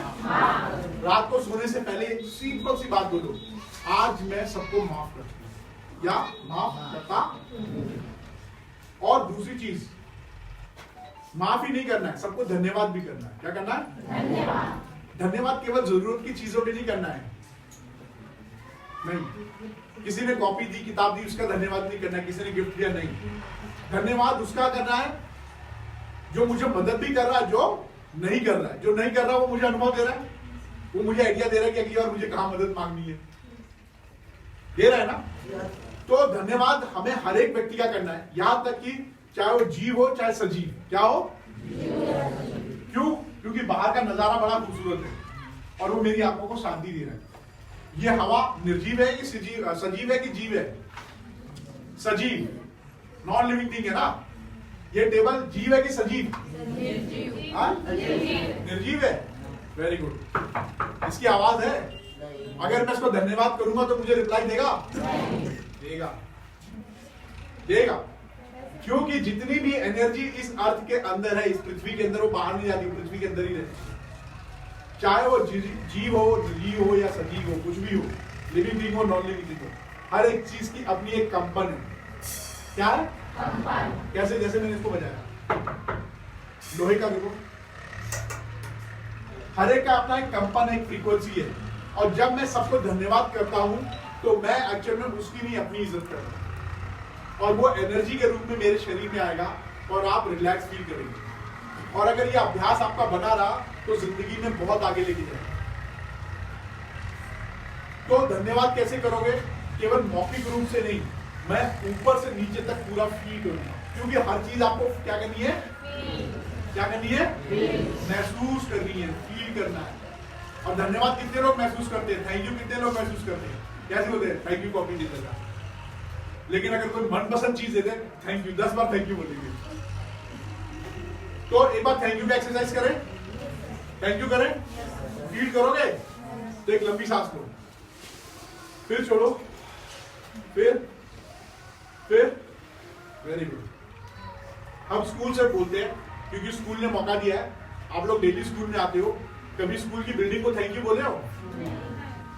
रात को सोने से पहले सिंपल सी बात बोलो, आज मैं सबको माफ करती हूँ या माफ करता। और दूसरी चीज, माफ ही नहीं करना है, सबको धन्यवाद भी करना है। क्या करना है? धन्यवाद। धन्यवाद केवल जरूरत की चीजों पे नहीं करना है। नहीं, किसी ने कॉपी दी, किताब दी, उसका धन्यवाद नहीं करना है, किसी ने गिफ्ट दिया, नहीं। धन्यवाद उसका करना है जो मुझे मदद भी कर रहा है, जो नहीं कर रहा है। जो नहीं कर रहा वो मुझे अनुभव दे रहा है, वो मुझे आइडिया दे रहा है कि अगली बार मुझे कहां मदद मांगनी है, दे रहा है ना। तो धन्यवाद हमें हर एक व्यक्ति का करना है, यहां तक कि चाहे वो जीव हो चाहे सजीव। क्या हो? क्यों? क्योंकि बाहर का नजारा बड़ा खूबसूरत है और वो मेरी आंखों को शांति दे रहा है। ये हवा निर्जीव है कि सजीव है कि जीव है? सजीव, नॉन लिविंग थिंग है ना। ये टेबल जीव है कि सजीव? निर्जीव है। Very good. इसकी आवाज है? अगर मैं इसको धन्यवाद करूंगा तो मुझे रिप्लाई देगा? देगा, देगा। क्योंकि जितनी भी एनर्जी इस अर्थ के अंदर है, इस पृथ्वी के अंदर, वो बाहर नहीं जाती, पृथ्वी के अंदर ही रहती है। चाहे वो जीव हो, निर्जीव हो या सजीव हो, कुछ भी हो, लिविंग बीइंग हो, नॉन लिविंग बीइंग हो, हर एक चीज की अपनी एक कंपन है। क्या है? कंपन। कैसे? जैसे मैंने इसको बजाया, लोहे का, देखो, हर एक का अपना एक कंपन, एक फ्रीक्वेंसी है। और जब मैं सबको धन्यवाद करता हूं तो मैं एक्चुअल में उसकी नहीं, अपनी इज्जत कर रहा हूं, और वो एनर्जी के रूप में मेरे शरीर में आएगा और आप रिलैक्स फील करेंगे। और अगर ये अभ्यास आपका बना रहा तो जिंदगी में बहुत आगे लेके जाएगा। तो धन्यवाद कैसे करोगे? केवल मौखिक रूप से नहीं, मैं ऊपर से नीचे तक पूरा फील करूंगा, क्योंकि हर चीज आपको क्या करनी है? क्या करनी है? महसूस करनी है, फील करना है। और धन्यवाद कितने लोग महसूस करते हैं? थैंक यू कितने लोग महसूस करते हैं? कैसे बोलते हैं? थैंक यू कॉपी नहीं देता। लेकिन अगर कोई मनपसंद चीज देते, thank you 10 bar thank you बोलेंगे। तो एक बार थैंक यू का एक्सरसाइज करें, थैंक यू करें, फील करोगे तो एक लंबी सांस लो, फिर छोड़ो, फिर वेरी गुड। हम स्कूल से बोलते हैं क्योंकि स्कूल ने मौका दिया है। आप लोग डेली स्कूल में आते हो, कभी स्कूल की बिल्डिंग को थैंक यू बोले हो?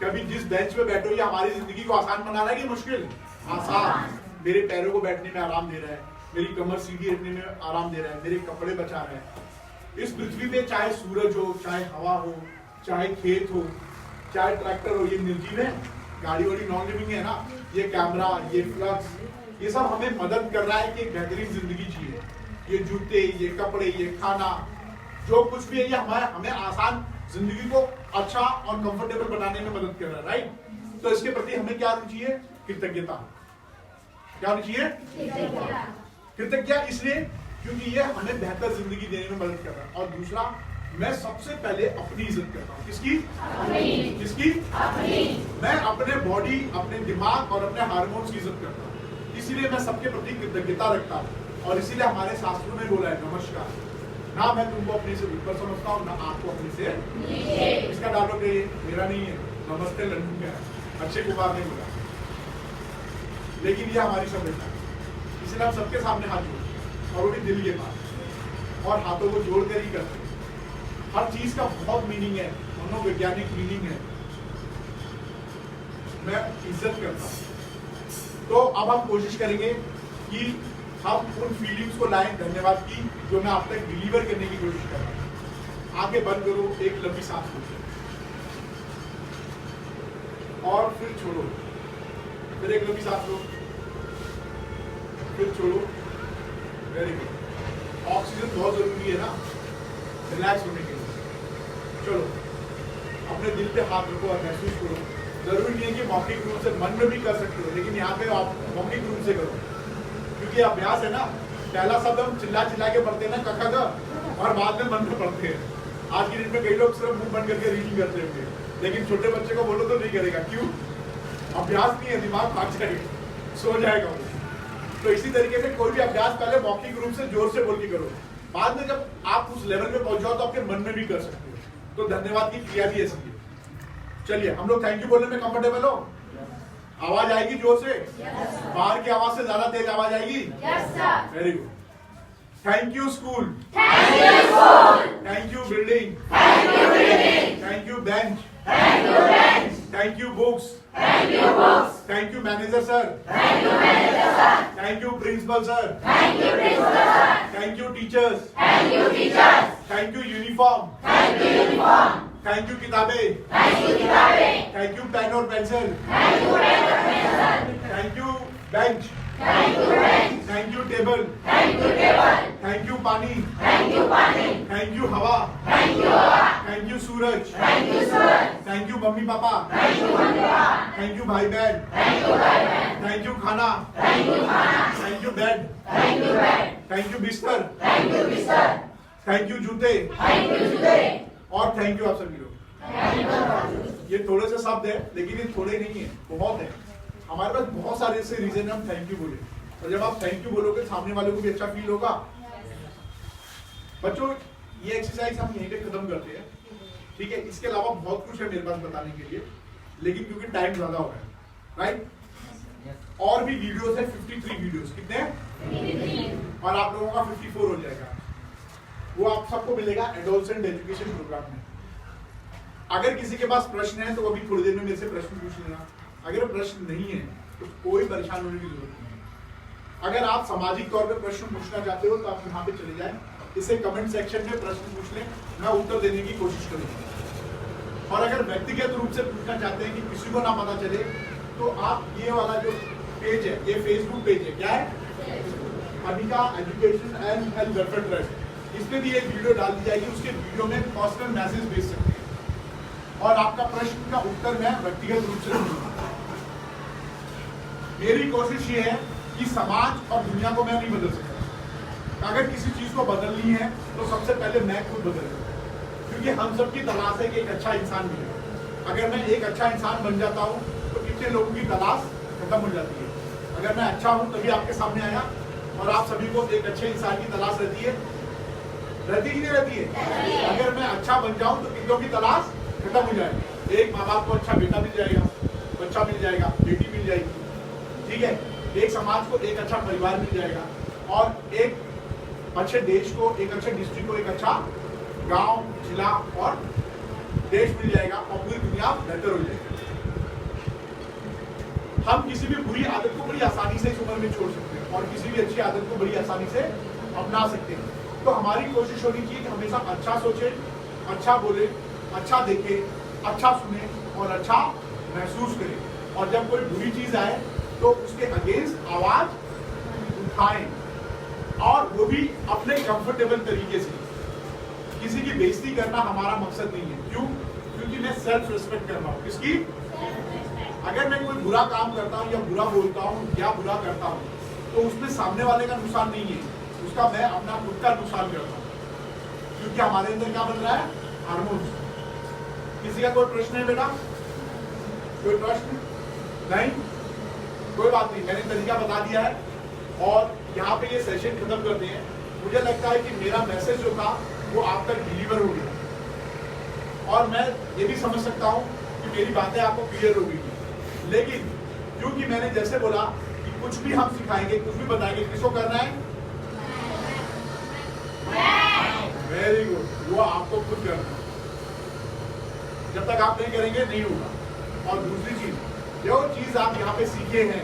कभी जिस बेंच पे बैठो, ये हमारी जिंदगी को आसान बना रहा है कि मुश्किल? आसान। मेरे पैरों को बैठने में आराम दे रहा है, मेरी कमर सीधी रखने में आराम दे रहा है, मेरे कपड़े बचा रहा है। इस पृथ्वी पे चाहे सूरज हो, चाहे हवा हो, चाहे खेत हो, चाहे ट्रैक्टर हो, ये निर्जीव है, गाड़ी वाड़ी नॉन लिविंग है ना। ये कैमरा, ये फ्लक्स, ये सब हमें मदद कर रहा है कि एक बेहतरीन जिंदगी जिए। ये जूते, ये कपड़े, ये खाना, जो कुछ भी है, ये हमें आसान जिंदगी को अच्छा और कंफर्टेबल बनाने में मदद कर रहा है, राइट? तो इसके प्रति हमें क्या होनी चाहिए? कृतज्ञता। क्या होनी चाहिए? कृतज्ञ इसलिए क्योंकि ये हमें बेहतर जिंदगी देने में मदद कर रहा है। और दूसरा, मैं सबसे पहले अपनी इज्जत करता हूँ। किसकी? अपनी। किसकी? अपनी। मैं अपने बॉडी, अपने दिमाग और अपने हार्मोन्स की इज्जत करता हूँ, इसीलिए मैं सबके प्रति कृतज्ञता रखता हूँ। और इसीलिए हमारे शास्त्रों में बोला है नमस्कार, ना मैं तुमको अपने से ऊपर समझता हूँ, ना आपको अपने से नीचे। इसका डायलॉग मेरा नहीं है, नमस्ते लड्डू का है, अक्षय कुमार ने बोला। लेकिन ये हमारी सभ्यता है, इसलिए हम सबके सामने हाथ जोड़ते, और वो भी दिल के पास, और हाथों को जोड़कर ही करते हैं। हर चीज का बहुत मीनिंग है, मनोवैज्ञानिक मीनिंग है। मैं इज्जत करता हूँ। तो अब हम कोशिश करेंगे कि हम उन फीलिंग्स को लाएं धन्यवाद की, जो मैं आप तक डिलीवर करने की कोशिश कर रहा हूं। आंखें बंद करो, एक लंबी सांस लो और फिर छोड़ो, फिर एक लंबी सांस लो, फिर छोड़ो। Very good. ऑक्सीजन बहुत जरूरी है ना रिलैक्स होने के लिए। चलो, अपने दिल पे हाथ रखो और महसूस करो। जरूरी नहीं है कि मौखिक रूप से, मन में भी कर सकते हो, लेकिन यहाँ पे आप मौखिक रूप से करो, क्योंकि अभ्यास है ना। पहला शब्द हम चिल्ला चिल्ला के पढ़ते हैं ना, कखा का, और बाद में मन में पढ़ते हैं। आज की डेट में कई लोग सिर्फ मुंह बंद करके रीडिंग करते होंगे, लेकिन छोटे बच्चे को बोलो तो नहीं करेगा। क्यों? अभ्यास नहीं है, दिमाग भाग जाएगा, सो जाएगा वो। तो इसी तरीके से कोई भी अभ्यास पहले मौखिक रूप से जोर से बोल के करो, बाद में जब आप उस लेवल पे पहुंच जाओ तो आपके मन में भी कर सकते हो। तो धन्यवाद की क्रिया भी ऐसी है। चलिए, हम लोग थैंक यू बोलने में कंफर्टेबल हो? आवाज आएगी जोर से? बाहर की आवाज से ज्यादा तेज आवाज आएगी? Very good. Thank you school, thank you building, thank you bench, thank you books, thank you manager sir, thank you principal sir, thank you teachers, thank you uniform, thank you किताबें, थैंक यू पेन और pencil, thank you bench, thank you table, thank you पानी, थैंक यू हवा, थैंक यू सूरज, थैंक यू मम्मी पापा, थैंक यू भाई बहन, थैंक यू खाना, thank you bed, thank you बिस्तर, थैंक यू जूते, और थैंक यू आप सभी लोग। ये थोड़े से शब्द है, लेकिन ये थोड़े नहीं है, बहुत है। हमारे पास बहुत सारे ऐसे रीजन हम थैंक यू बोले, और जब आप थैंक यू बोलोगे सामने वाले को भी अच्छा फील होगा। बच्चों, ये एक्सरसाइज हम यहीं पे खत्म करते हैं, ठीक है? इसके अलावा बहुत कुछ है मेरे पास बताने के लिए, लेकिन क्योंकि टाइम ज्यादा हो रहा है, राइट? और भी वीडियोस है, 53 वीडियोस। कितने? और आप लोगों का 54 हो जाएगा। वो आप सबको मिलेगा एडोलसेंट एजुकेशन प्रोग्राम में। अगर किसी के पास प्रश्न है तो अभी थोड़ी देर में मेरे से प्रश्न पूछ लेना। अगर प्रश्न नहीं है तो कोई परेशान होने की जरूरत नहीं है। अगर आप सामाजिक तौर पे प्रश्न पूछना चाहते हो तो आप यहाँ पे चले जाएं, इसे कमेंट सेक्शन में प्रश्न पूछ लें, मैं उत्तर देने की कोशिश करूंगा। और अगर व्यक्तिगत रूप से पूछना चाहते हैं कि किसी को ना पता चले, तो आप ये वाला जो पेज है, ये फेसबुक पेज है, क्या है? Anika education and health welfare trust. इस पे भी एक वीडियो डाल दी जाएगी, उसके वीडियो में पर्सनल मैसेज भेज सकते हैं और आपका प्रश्न का उत्तर मैं व्यक्तिगत रूप से दूंगा। मेरी कोशिश ये है कि समाज और दुनिया को मैं नहीं बदल सकता। अगर किसी चीज को बदलनी है तो सबसे पहले मैं खुद बदलूंगा, क्योंकि हम सबकी तलाश है कि एक अच्छा इंसान मिले। अगर मैं एक अच्छा इंसान बन जाता हूँ तो कितने लोगों की तलाश खत्म हो जाती है। अगर मैं अच्छा हूँ तभी आपके सामने आया, और आप सभी को एक अच्छे इंसान की तलाश रहती है, रहती ही नहीं रहती है? अगर मैं अच्छा बन जाऊं तो कितनों की तलाश खत्म हो जाएगी। एक माँ बाप को अच्छा बेटा मिल जाएगा, बच्चा मिल जाएगा, बेटी मिल जाएगी, ठीक है? एक समाज को एक अच्छा परिवार मिल जाएगा, और एक अच्छे देश को, एक अच्छे डिस्ट्रिक्ट को एक अच्छा गांव, जिला और देश मिल जाएगा, और पूरी दुनिया बेहतर हो जाएगी। हम किसी भी बुरी आदत को बड़ी आसानी से इस उम्र में छोड़ सकते हैं और किसी भी अच्छी आदत को बड़ी आसानी से अपना सकते हैं। तो हमारी कोशिश होनी चाहिए कि हमेशा अच्छा सोचे, अच्छा बोले, अच्छा देखे, अच्छा सुने और अच्छा महसूस करें। और जब कोई बुरी चीज आए तो उसके अगेंस्ट आवाज उठाएं, और वो भी अपने कंफर्टेबल तरीके से। किसी की बेइज्जती करना हमारा मकसद नहीं है। क्यों? क्योंकि मैं सेल्फ रिस्पेक्ट कर रहा हूँ। किसकी? अगर मैं कोई बुरा काम करता हूँ या बुरा बोलता हूँ या बुरा करता हूँ तो उसमें सामने वाले का नुकसान नहीं है, उसका मैं अपना खुद का नुकसान करता हूँ। क्योंकि हमारे अंदर क्या बन रहा है? हार्मोन्स। किसी का कोई प्रश्न है बेटा? कोई प्रश्न नहीं? कोई बात नहीं, मैंने तरीका बता दिया है और यहाँ पे ये सेशन खत्म करते हैं। मुझे लगता है कि मेरा मैसेज जो था वो आप तक डिलीवर हो गया, और मैं ये भी समझ सकता हूँ कि मेरी बातें आपको क्लियर हो गई। लेकिन क्योंकि मैंने जैसे बोला कि कुछ भी हम सिखाएंगे, कुछ भी बताएंगे, किसको करना है? वेरी गुड, वो आपको खुद करना है। जब तक आप नहीं करेंगे नहीं होगा। और दूसरी चीज, जो चीज आप यहाँ पे सीखे हैं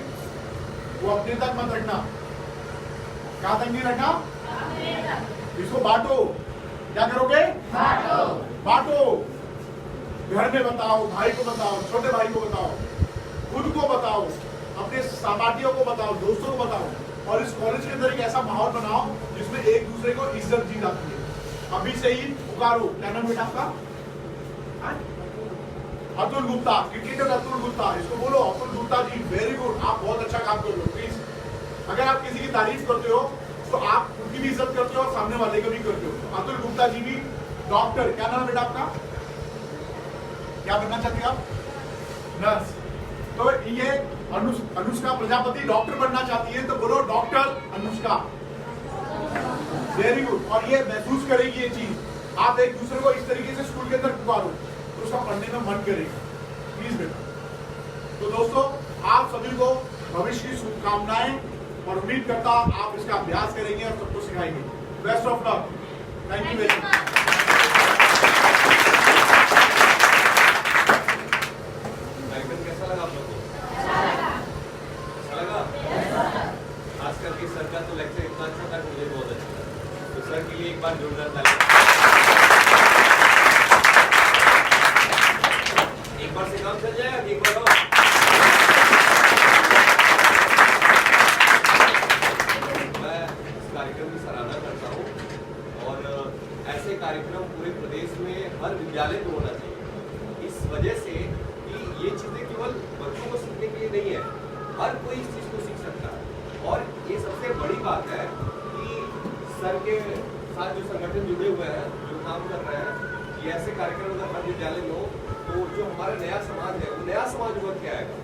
वो अपने तक मत रखना। कहाँ तक नहीं रखना? इसको बांटो। क्या करोगे? बांटो। घर में बताओ, भाई को बताओ, छोटे भाई को बताओ, खुद को बताओ, अपने सहपाठियों को बताओ, दोस्तों को बताओ, और इस कॉलेज के अंदर एक ऐसा माहौल बनाओ जिसमें एक दूसरे को इज्जत दी जाती है। अभी से ही पुकारो। क्या नाम बेटा आपका? अतुल गुप्ता, क्रिकेटर अतुल गुप्ता। इसको बोलो अतुल गुप्ता जी, वेरी गुड, आप बहुत अच्छा काम कर रहे हो। प्लीज, अगर आप किसी की तारीफ करते हो तो आप खुद की भी इज्जत करते हो और सामने वाले को भी करते हो। अतुल गुप्ता जी भी डॉक्टर। क्या नाम है बेटा आपका? क्या बनना चाहती आप? नर्स। तो ये अनुष्का प्रजापति डॉक्टर बनना चाहती है, तो बोलो डॉक्टर अनुष्का। Very good. और ये महसूस करेगी ये चीज, आप एक दूसरे को इस तरीके से स्कूल के अंदर पुकारो तो उसका पढ़ने में मन करेगा। प्लीज बेटा। तो दोस्तों, आप सभी को भविष्य की शुभकामनाएं, और उम्मीद करता आप इसका अभ्यास करेंगे और सबको सिखाएंगे। Best of luck. Thank you very much. कैसा लगा आप लोग को? अच्छा लगा? खास करके सर का तो लेक्चर इतना अच्छा था, मुझे बहुत अच्छा लगा। तो सर के लिए एक बार जोरदार ताली। एक बार से काम चल जाएगा, एक बार और। मैं इस कार्यक्रम की सराहना करता हूँ, और ऐसे कार्यक्रम पूरे प्रदेश में हर विद्यालय में होना चाहिए। इस वजह से ये चीजें केवल बच्चों को सीखने के लिए नहीं है, हर कोई इस चीज को सीख सकता है। और ये सबसे बड़ी बात है कि सर के साथ जो संगठन जुड़े हुए हैं, जो काम कर रहे हैं, ये ऐसे कार्यक्रम अगर हर विद्यालय में हो तो जो हमारा नया समाज है वो नया समाज उभर के आएगा।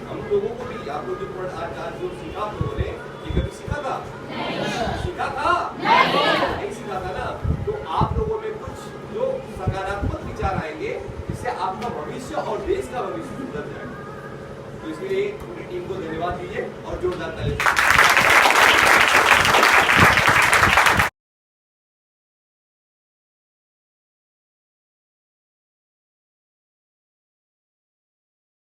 हम लोगों को भी, आप लोग जो आज जो सीखा आप लोगों ने, ये कभी सीखा था? सीखा था? नहीं सीखा था ना। तो आप लोगों में कुछ जो सकारात्मक विचार आएंगे, इससे आपका भविष्य जाएगा और देश का भविष्य सुधर जाएगा। तो इसके लिए पूरी टीम को धन्यवाद दीजिए और जोरदार ताली।